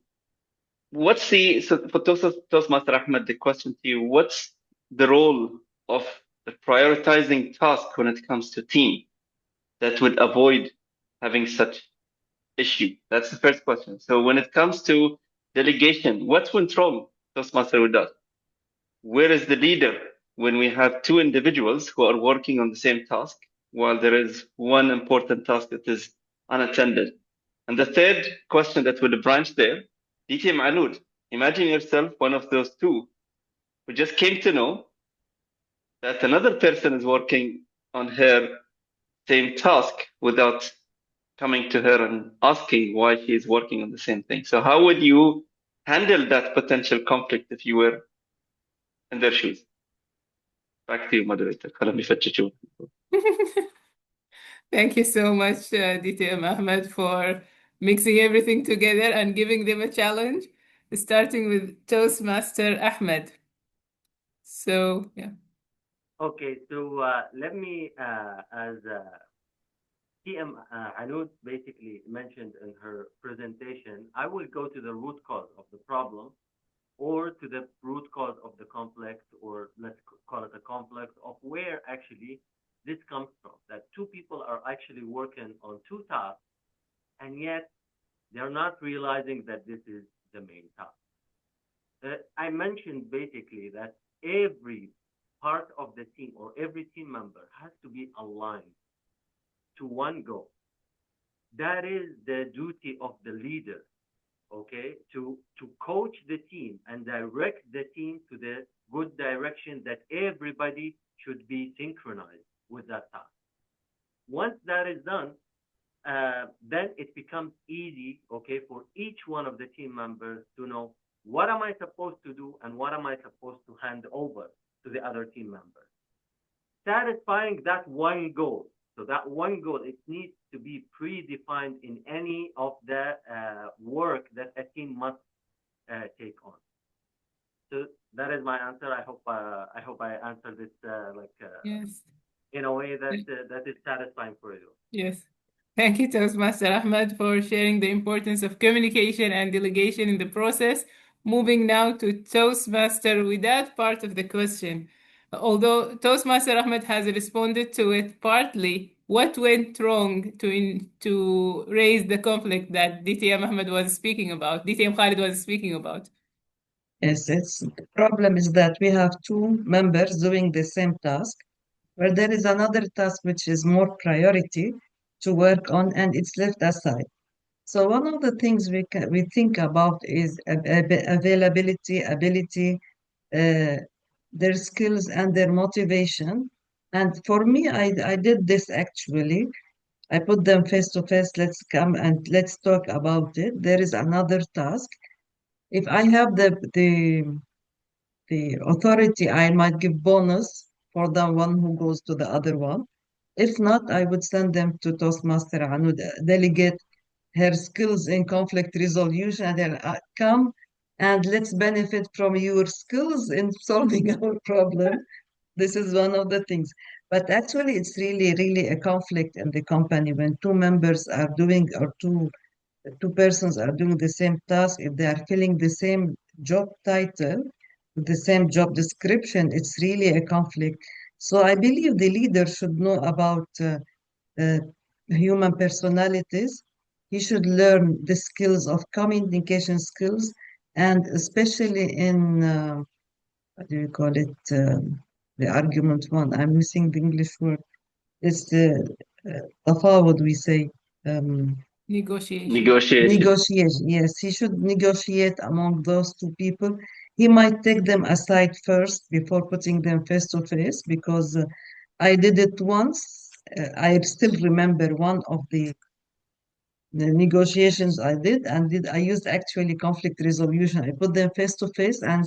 so for Toastmaster Ahmed, the question to you, what's the role of the prioritizing task when it comes to team that would avoid having such issue? That's the first question. So when it comes to delegation, what went wrong, Toastmaster, with that? Where is the leader when we have two individuals who are working on the same task while there is one important task that is unattended? And the third question that would branch there, DT Maloud, imagine yourself one of those two who just came to know that another person is working on her same task without coming to her and asking why she is working on the same thing. So how would you handle that potential conflict if you were in their shoes? Back to you, moderator. خلينا نفتشوا. Thank you so much, DTM Ahmed, for mixing everything together and giving them a challenge, starting with Toastmaster Ahmed. So, yeah. Okay, so let me, as TM Anud basically mentioned in her presentation, I will go to the root cause of the problem or to the root cause of the conflict, or let's call it a complex of where actually this comes from. That two people are actually working on two tasks, and yet they're not realizing that this is the main task. I mentioned basically that every part of the team or every team member has to be aligned to one goal. That is the duty of the leader, okay, to coach the team and direct the team to the good direction that everybody should be synchronized with that task. Once that is done, then it becomes easy, okay, for each one of the team members to know what am I supposed to do and what am I supposed to hand over to the other team members. Satisfying that one goal. So that one goal, it needs to be predefined in any of the work that a team must take on. So that is my answer. I hope I answered it Yes. in a way that is satisfying for you. Yes. Thank you, Toastmaster Ahmed, for sharing the importance of communication and delegation in the process. Moving now to Toastmaster with that part of the question. Although Toastmaster Ahmed has responded to it partly, what went wrong to raise the conflict that DTM Ahmed was speaking about, DTM Khalid was speaking about? Yes, the problem is that we have two members doing the same task, where there is another task which is more priority to work on, and it's left aside. So one of the things we think about is availability, ability, their skills and their motivation. And for me, I did this actually. I put them face to face. Let's come and let's talk about it. There is another task. If I have the authority, I might give bonus for the one who goes to the other one. If not, I would send them to Toastmaster Anu, delegate her skills in conflict resolution, and then come and let's benefit from your skills in solving our problem. This is one of the things. But actually, it's really, really a conflict in the company when two members are doing, or two persons are doing the same task. If they are filling the same job title, the same job description, it's really a conflict. So I believe the leader should know about uh, human personalities. He should learn the skills of communication skills, and especially in what do you call it? The argument one. I'm missing the English word. It's the tafawud, we say. Negotiation. Negotiation. Yes, he should negotiate among those two people. He might take them aside first before putting them face to face, because I did it once. I still remember one of the negotiations I did, and I used actually conflict resolution. I put them face to face and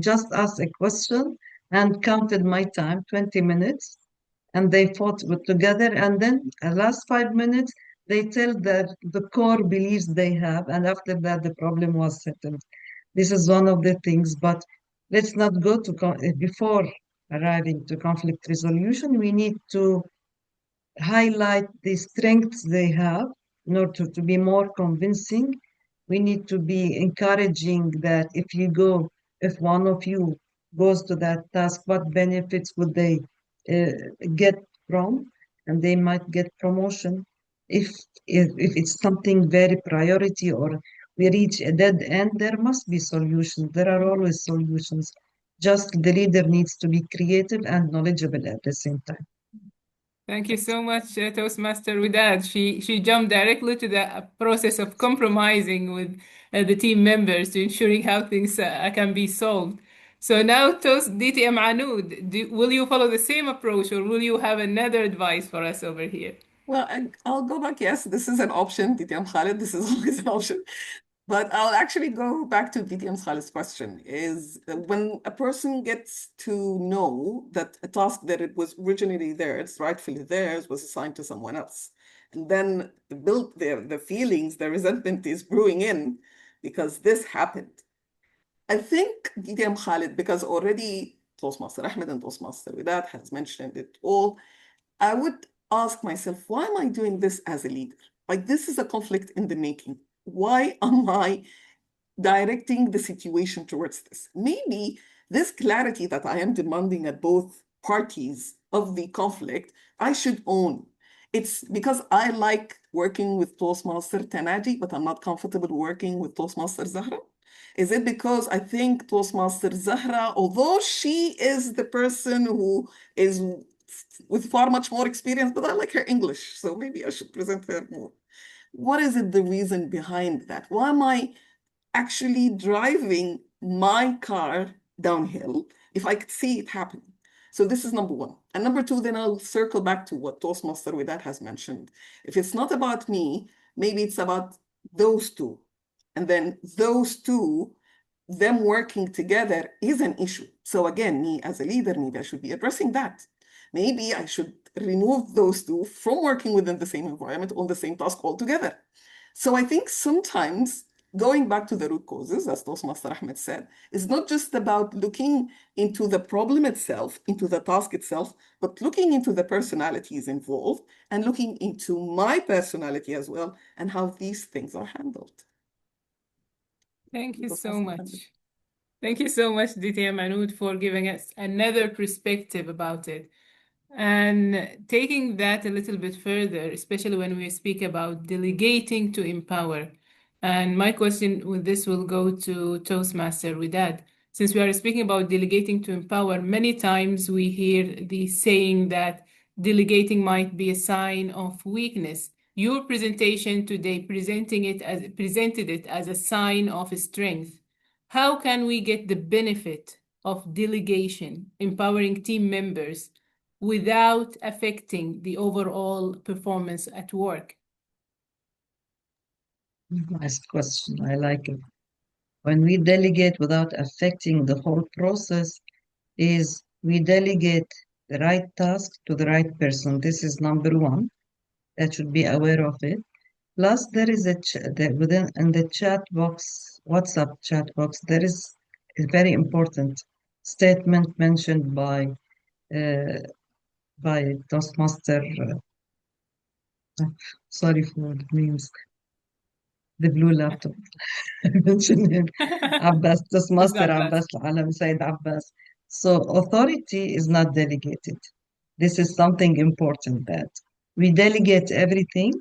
just asked a question and counted my time, 20 minutes, and they fought together. And then last 5 minutes, they tell the core beliefs they have, and after that, the problem was settled. This is one of the things, but let's not go to before arriving to conflict resolution. We need to highlight the strengths they have in order to be more convincing. We need to be encouraging that if one of you goes to that task, what benefits would they uh, get from? And they might get promotion. If if it's something very priority or we reach a dead end, there must be solutions. There are always solutions. Just the leader needs to be creative and knowledgeable at the same time. Thank you so much, Toastmaster Widad. She jumped directly to the process of compromising with the team members to ensuring how things can be solved. So now, DTM Anud, will you follow the same approach, or will you have another advice for us over here? Well, I'll go back. Yes, this is an option, DTM Khalid. This is always an option. But I'll actually go back to DTM Khalid's question, is when a person gets to know that a task that it was originally theirs, rightfully theirs, was assigned to someone else. And then the feelings, the resentment is brewing in because this happened. I think DTM Khalid, because already Toastmaster Ahmed and Toastmaster Widat has mentioned it all, I would ask myself, why am I doing this as a leader? Like, this is a conflict in the making. Why am I directing the situation towards this? Maybe this clarity that I am demanding at both parties of the conflict, I should own. It's because I like working with Toastmaster Tanaji, but I'm not comfortable working with Toastmaster Zahra. Is it because I think Toastmaster Zahra, although she is the person who is with far much more experience, but I like her English, so maybe I should present her more. What is it, the reason behind that? Why am I actually driving my car downhill if I could see it happening? So this is number one. And number two, then I'll circle back to what Toastmaster Widat has mentioned. If it's not about me, maybe it's about those two. And then those two, them working together is an issue. So again, me as a leader, maybe I should be addressing that. Maybe I should remove those two from working within the same environment on the same task altogether. So I think sometimes going back to the root causes, as Toastmaster Ahmed said, is not just about looking into the problem itself, into the task itself, but looking into the personalities involved and looking into my personality as well and how these things are handled. Thank you so much. Thank you so much, DTM Anud, for giving us another perspective about it. And taking that a little bit further, especially when we speak about delegating to empower. And my question with this will go to Toastmaster Widad. Since we are speaking about delegating to empower, many times we hear the saying that delegating might be a sign of weakness. Your presentation today presented it as a sign of strength. How can we get the benefit of delegation, empowering team members, without affecting the overall performance at work? Nice question. I like it. When we delegate without affecting the whole process, is we delegate the right task to the right person. This is number one. That should be aware of it. Plus, there is within in the chat box, WhatsApp chat box, there is a very important statement mentioned by Toastmaster. Sorry for the names. The blue laptop. I mentioned him. Abbas, Toastmaster Abbas, Alam Said Abbas. So authority is not delegated. This is something important, that we delegate everything,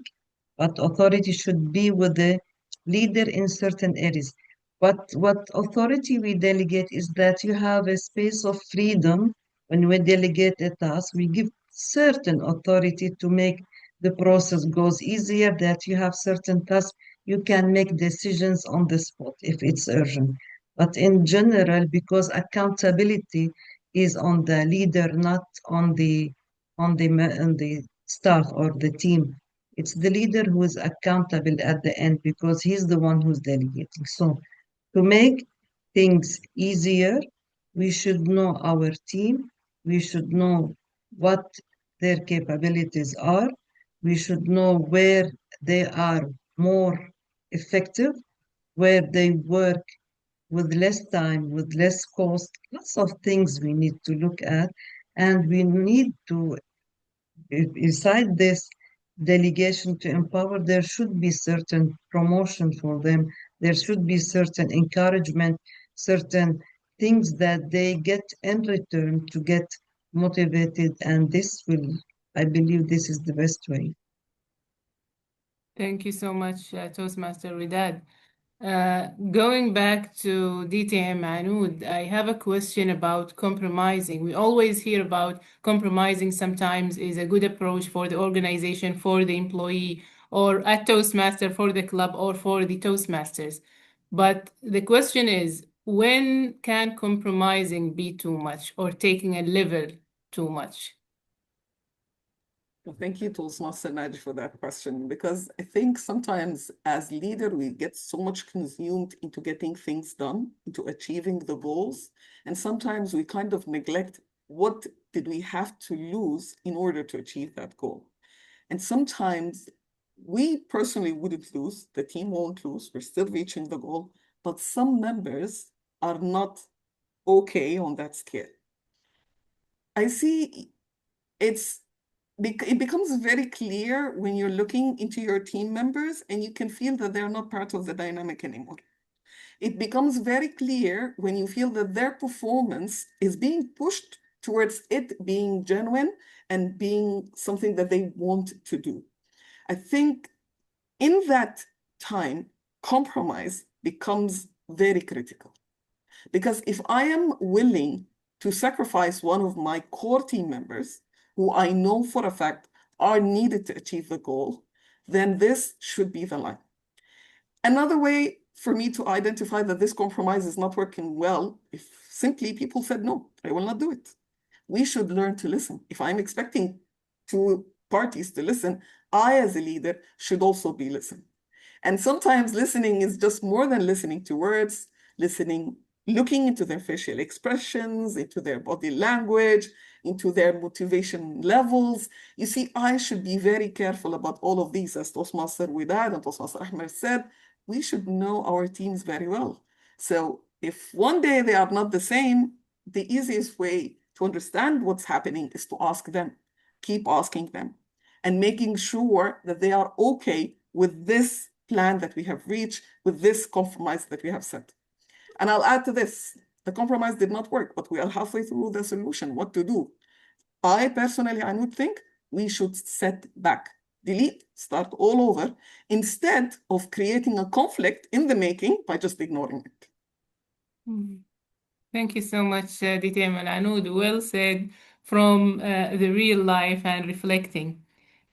but authority should be with the leader in certain areas. But what authority we delegate is that you have a space of freedom. When we delegate a task, we give certain authority to make the process goes easier, that you have certain tasks, you can make decisions on the spot if it's urgent. But in general, because accountability is on the leader, not on the staff or the team. It's the leader who is accountable at the end because he's the one who's delegating. So to make things easier, we should know our team. We should know what their capabilities are. We should know where they are more effective, where they work with less time, with less cost. Lots of things we need to look at. And we need to, beside this delegation to empower, there should be certain promotion for them. There should be certain encouragement, certain things that they get in return to get motivated. And this will, I believe this is the best way. Thank you so much, Toastmaster Widad. Going back to DTM Anoud, I have a question about compromising. We always hear about compromising sometimes is a good approach for the organization, for the employee, or a Toastmaster for the club or for the Toastmasters. But the question is, when can compromising be too much or taking a level too much? Well, thank you, Toastmaster Naji, for that question, because I think sometimes as leader, we get so much consumed into getting things done, into achieving the goals, and sometimes we kind of neglect what did we have to lose in order to achieve that goal. And sometimes we personally wouldn't lose, the team won't lose, we're still reaching the goal, but some members are not okay on that scale. I see it becomes very clear when you're looking into your team members and you can feel that they're not part of the dynamic anymore. It becomes very clear when you feel that their performance is being pushed towards it being genuine and being something that they want to do. I think in that time, compromise becomes very critical. Because if I am willing to sacrifice one of my core team members, who I know for a fact are needed to achieve the goal, then this should be the line. Another way for me to identify that this compromise is not working well, if simply people said, no, I will not do it. We should learn to listen. If I'm expecting two parties to listen, I, as a leader, should also be listening. And sometimes listening is just more than listening to words, listening, looking into their facial expressions, into their body language, into their motivation levels. You see, I should be very careful about all of these. As Toastmaster Widad and Toastmaster Ahmed said, we should know our teams very well. So if one day they are not the same, the easiest way to understand what's happening is to ask them, keep asking them, and making sure that they are okay with this plan that we have reached, with this compromise that we have set. And I'll add to this, the compromise did not work, but we are halfway through the solution, what to do. I personally, I would think we should set back, delete, start all over, instead of creating a conflict in the making by just ignoring it. Thank you so much, DTM and Anoud. Well said from the real life and reflecting.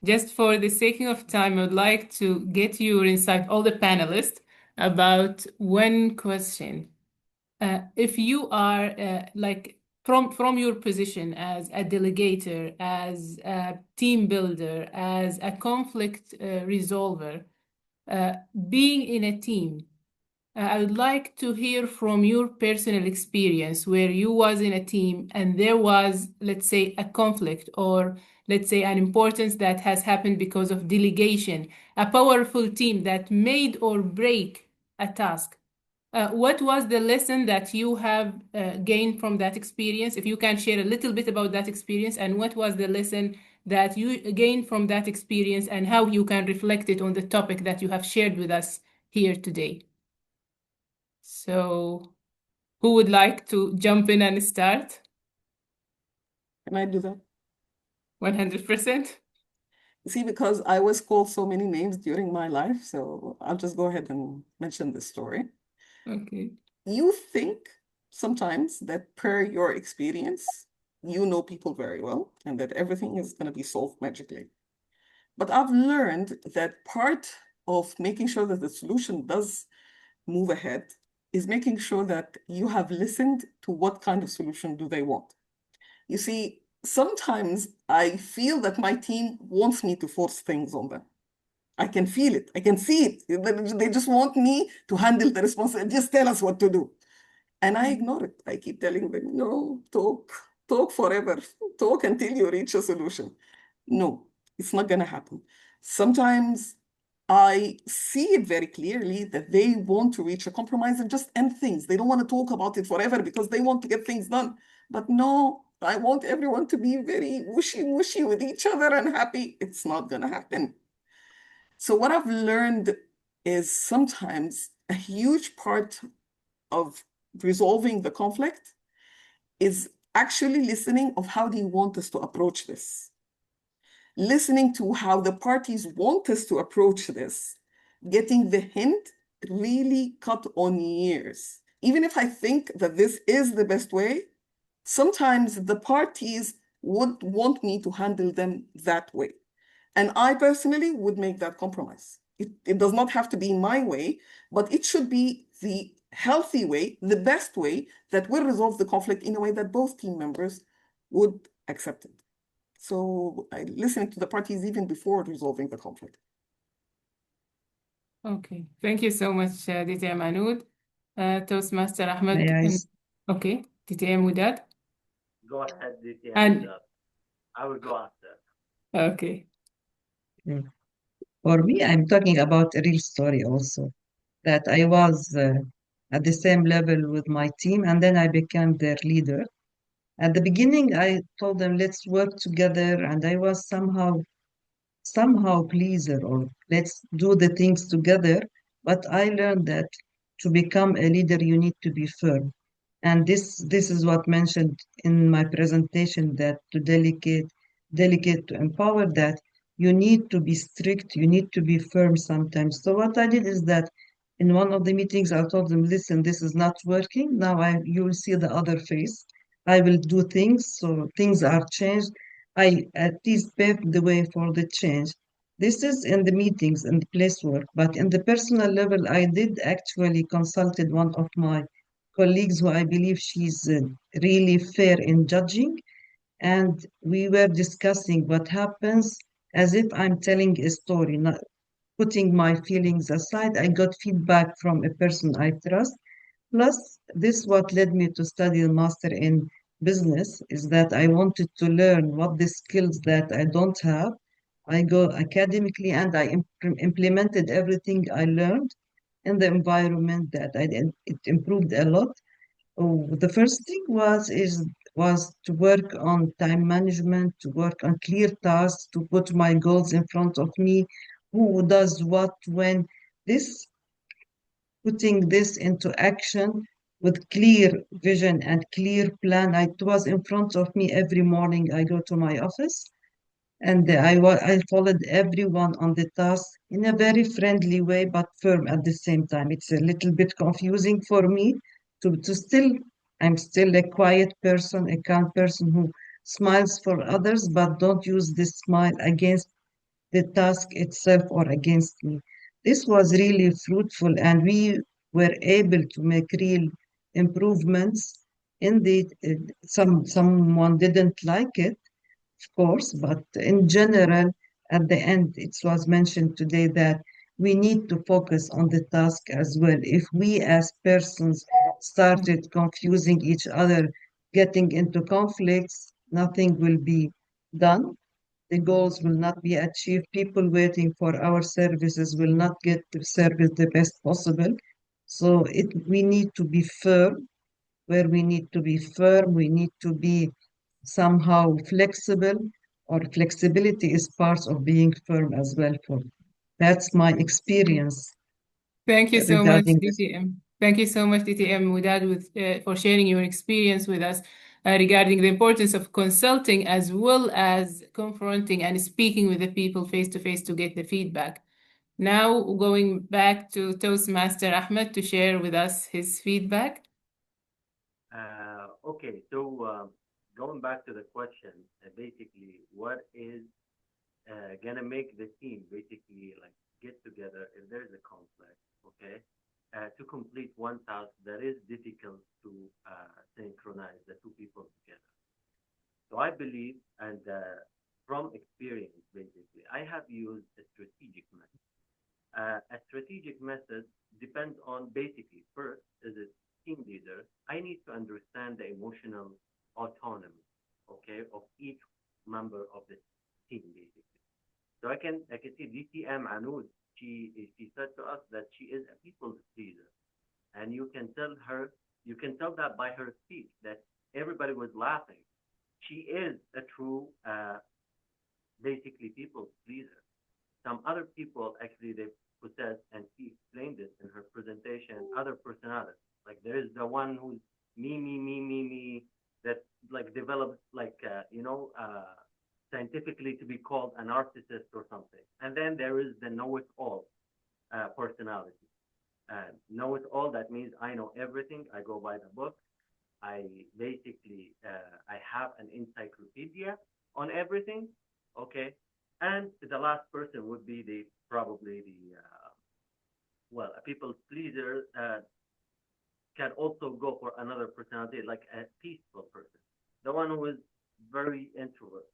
Just for the sake of time, I would like to get your insight, all the panelists, about one question. If you are like from your position as a delegator, as a team builder, as a conflict resolver, being in a team, I would like to hear from your personal experience where you was in a team and there was, let's say, a conflict or let's say an importance that has happened because of delegation, a powerful team that made or break a task. What was the lesson that you have gained from that experience? If you can share a little bit about that experience, and what was the lesson that you gained from that experience and how you can reflect it on the topic that you have shared with us here today. So, who would like to jump in and start? Can I do that? 100%. See, because I was called so many names during my life, so I'll just go ahead and mention this story. Okay. You think sometimes that per your experience, you know people very well and that everything is going to be solved magically. But I've learned that part of making sure that the solution does move ahead is making sure that you have listened to what kind of solution do they want. You see, sometimes I feel that my team wants me to force things on them. I can feel it. I can see it. They just want me to handle the responsibility. Just tell us what to do. And I ignore it. I keep telling them, no, talk forever. Talk until you reach a solution. No, it's not going to happen. Sometimes I see it very clearly that they want to reach a compromise and just end things. They don't want to talk about it forever because they want to get things done. But no, I want everyone to be very wishy-washy with each other and happy. It's not going to happen. So what I've learned is sometimes a huge part of resolving the conflict is actually listening of how do you want us to approach this? listening to how the parties want us to approach this, getting the hint really cut on years. Even if I think that this is the best way, sometimes the parties would want me to handle them that way. And I personally would make that compromise. It does not have to be my way, but it should be the healthy way, the best way that will resolve the conflict in a way that both team members would accept it. So listening to the parties even before resolving the conflict. Okay, thank you so much, DTM Anoud. Toastmaster Ahmed. May I? Okay, DTM Widad. Go ahead, DTM. And I will go after. okay. For me, I'm talking about a real story also, that I was at the same level with my team, and then I became their leader. At the beginning, I told them, let's work together, and I was somehow pleaser, or let's do the things together. But I learned that to become a leader, you need to be firm. And this is what mentioned in my presentation, that to delegate to empower, that you need to be strict, you need to be firm sometimes. So what I did is that in one of the meetings, I told them, listen, this is not working. Now you will see the other face. I will do things, so things are changed. I at least paved the way for the change. This is in the meetings and the place work, but in the personal level, I did actually consulted one of my colleagues who I believe she's really fair in judging, and we were discussing what happens as if I'm telling a story, not putting my feelings aside. I got feedback from a person I trust. Plus, this what led me to study a master in business, is that I wanted to learn what the skills that I don't have. I go academically and I implemented everything I learned in the environment that I did. It improved a lot. Oh, the first thing was to work on time management, to work on clear tasks, to put my goals in front of me, who does what when. This putting this into action with clear vision and clear plan. It was in front of me every morning. I go to my office and I followed everyone on the task in a very friendly way, but firm at the same time. It's a little bit confusing for me to still, I'm still a quiet person, a calm person who smiles for others, but don't use this smile against the task itself or against me. This was really fruitful, and we were able to make real improvements. Indeed, someone didn't like it, of course, but in general, at the end, it was mentioned today that we need to focus on the task as well. If we as persons started confusing each other, getting into conflicts, nothing will be done. The goals will not be achieved. People waiting for our services will not get the service the best possible. So we need to be firm where we need to be firm. We need to be somehow flexible, or flexibility is part of being firm as well. That's my experience Thank you so much, regarding this. DTM. Thank you so much, DTM Mudad, for sharing your experience with us regarding the importance of consulting as well as confronting and speaking with the people face to face to get the feedback. Now, going back to Toastmaster Ahmed to share with us his feedback. Okay, so going back to the question, basically, what is gonna make the team basically like get together if there's a conflict, okay, to complete one task that is difficult to synchronize the two people together. So I believe, and from experience, basically, I have used a strategic method. A strategic method depends on basically first, as a team leader, I need to understand the emotional autonomy, okay, of each member of the team, basically. So I can see DTM Anud, she said to us that she is a people pleaser. And you can tell that by her speech that everybody was laughing. She is a true basically people pleaser. Some other people actually they possess, and she explained this in her presentation, other personalities. Like there is the one who's me, that like develops like scientifically to be called a narcissist or something. And then there is the know-it-all personality. Know-it-all, that means I know everything. I go by the book. I basically I have an encyclopedia on everything. Okay, and the last person would be probably the a people pleaser. Can also go for another personality, like a peaceful person, the one who is very introvert,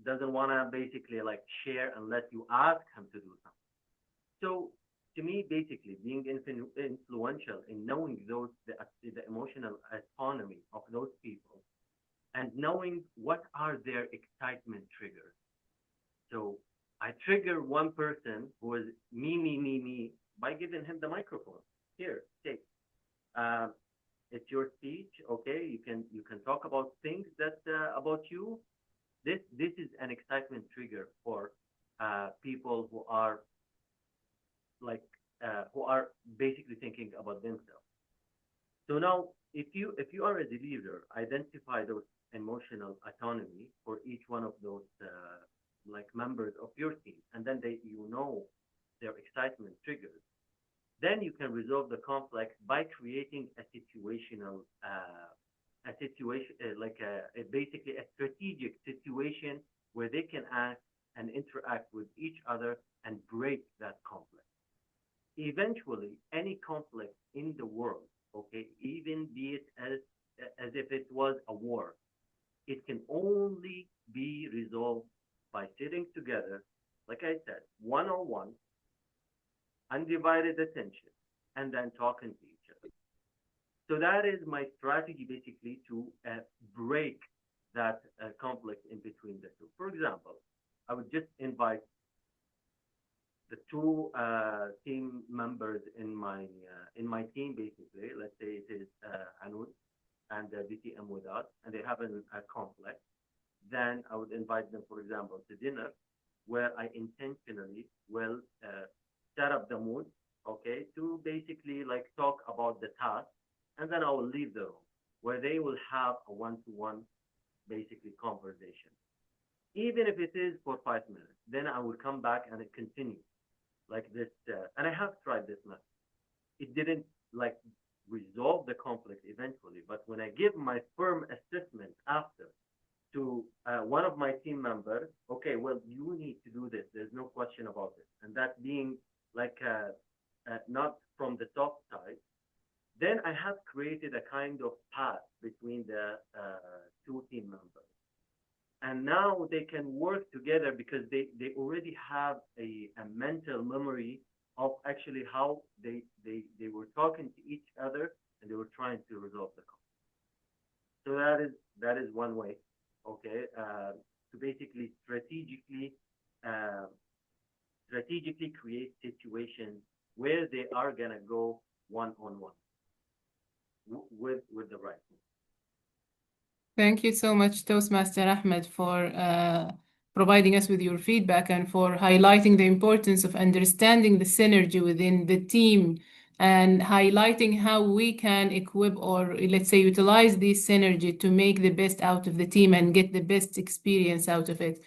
doesn't want to basically like share unless you ask him to do something. So to me, basically, being influential in knowing the emotional autonomy of those people and knowing what are their excitement triggers. So I trigger one person who is me by giving him the microphone. Here, take. It's your speech, okay? You can talk about things that about you. This is an excitement trigger for people who are basically thinking about themselves. So now, if you are as a leader, identify those emotional autonomy for each one of those members of your team, and then their excitement triggers. Then you can resolve the conflict by creating a situational, basically a strategic situation where they can act and interact with each other and break that conflict. Eventually, any conflict in the world, okay, even be it as if it was a war, it can only be resolved by sitting together, like I said, one-on-one, undivided attention, and then talking to each other. So that is my strategy, basically, to break that conflict in between the two. For example, I would just invite the two team members in my team, basically. Let's say it is Anud and BTM with us, and they have a conflict. Then I would invite them, for example, to dinner, where I intentionally will set up the mood, okay, to basically talk about the task, and then I will leave the room where they will have a one-to-one basically conversation. Even if it is for 5 minutes, then I will come back and it continues like this. And I have tried this method. It didn't resolve the conflict eventually, but when I give my firm assessment after to one of my team members, okay, well, you need to do this. There's no question about it. And that being not from the top side, then I have created a kind of path between the two team members. And now they can work together because they already have a mental memory of actually how they were talking to each other and they were trying to resolve the conflict. So that is one way, okay, to basically strategically create situations where they are gonna go one-on-one with the right move. Thank you so much, Toastmaster Ahmed, for providing us with your feedback and for highlighting the importance of understanding the synergy within the team and highlighting how we can equip or, let's say, utilize this synergy to make the best out of the team and get the best experience out of it.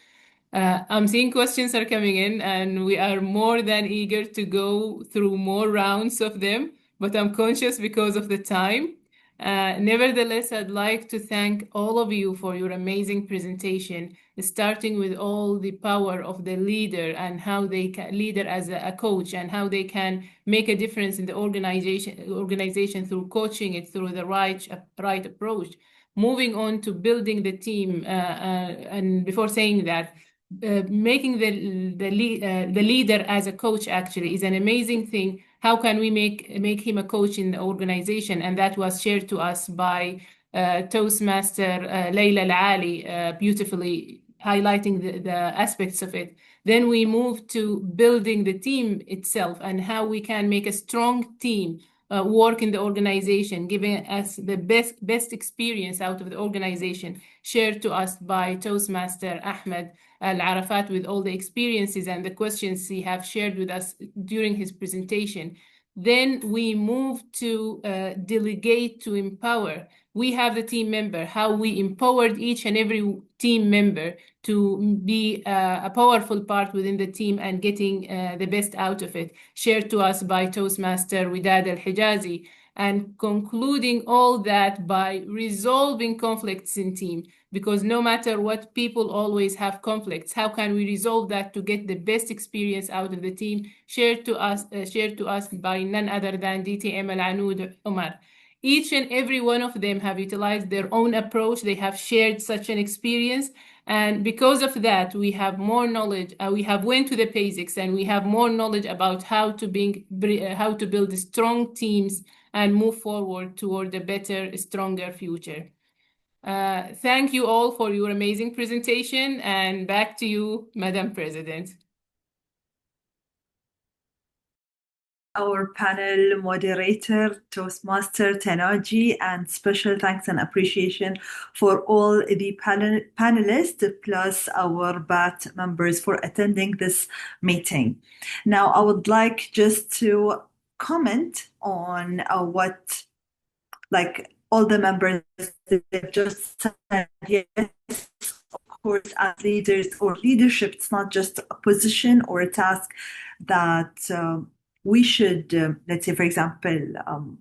I'm seeing questions are coming in, and we are more than eager to go through more rounds of them, but I'm conscious because of the time. Nevertheless, I'd like to thank all of you for your amazing presentation, starting with all the power of the leader and how they can leader as a coach and how they can make a difference in the organization through coaching it through the right approach. Moving on to building the team, and before saying that, making the leader as a coach actually is an amazing thing. How can we make him a coach in the organization? And that was shared to us by Toastmaster Layla Al-Ali, beautifully highlighting the aspects of it. Then we move to building the team itself and how we can make a strong team work in the organization, giving us the best experience out of the organization, shared to us by Toastmaster Ahmed Al-Arafat with all the experiences and the questions he have shared with us during his presentation. Then we move to delegate to empower. We have the team member, how we empowered each and every team member to be a powerful part within the team and getting the best out of it, shared to us by Toastmaster Widad Al-Hijazi, and concluding all that by resolving conflicts in team, because no matter what, people always have conflicts. How can we resolve that to get the best experience out of the team? Shared to us by none other than DTM Al-Anud Omar. Each and every one of them have utilized their own approach. They have shared such an experience. And because of that, we have more knowledge. We have went to the basics, and we have more knowledge about how to build strong teams and move forward toward a better, stronger future. Thank you all for your amazing presentation, and back to you, Madam President. Our panel moderator, Toastmaster Tanaji, and special thanks and appreciation for all the panelists plus our BAT members for attending this meeting. Now, I would like just to comment on what, like, all the members just said. Yes, of course, as leaders or leadership, it's not just a position or a task that we should, let's say, for example,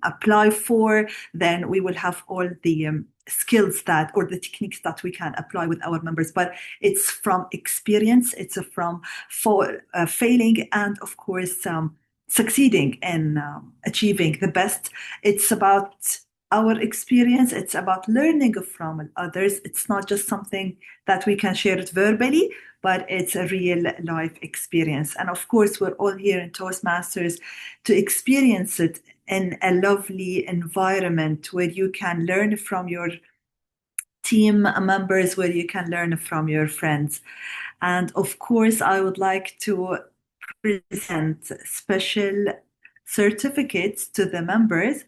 apply for. Then we will have all the skills that, or the techniques that we can apply with our members. But it's from experience, it's from failing, and of course, succeeding in achieving the best. It's about our experience. It's about learning from others. It's not just something that we can share it verbally, but it's a real life experience. And of course, we're all here in Toastmasters to experience it in a lovely environment where you can learn from your team members, where you can learn from your friends. And of course, I would like to present special certificates to the members.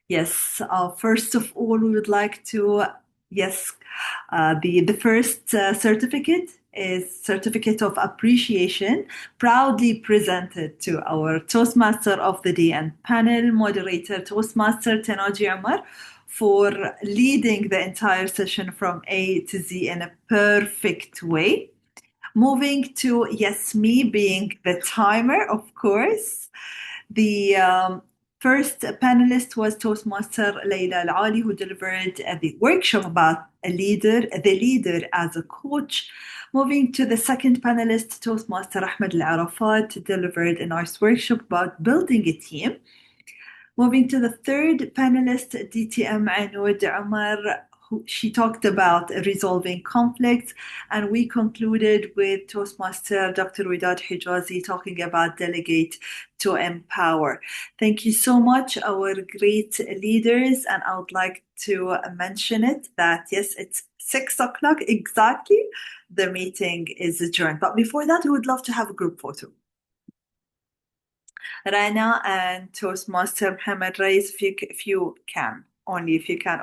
Yes, first of all, we would like to, the first certificate is Certificate of Appreciation, proudly presented to our Toastmaster of the Day and panel moderator, Toastmaster Tanaji Umar, for leading the entire session from A to Z in a perfect way. Moving to, yes, me being the timer, of course. The first panelist was Toastmaster Leila Al-Ali, who delivered the workshop about the leader as a coach. Moving to the second panelist, Toastmaster Ahmed Al-Arafat delivered a nice workshop about building a team. Moving to the third panelist, DTM Anud Omar, she talked about resolving conflicts, and we concluded with Toastmaster Dr. Widad Hijazi talking about delegate to empower. Thank you so much, our great leaders, and I would like to mention it that yes, it's 6 o'clock exactly. The meeting is adjourned, but before that, we would love to have a group photo. Rana and Toastmaster Mohammed Reis, if you can, only if you can.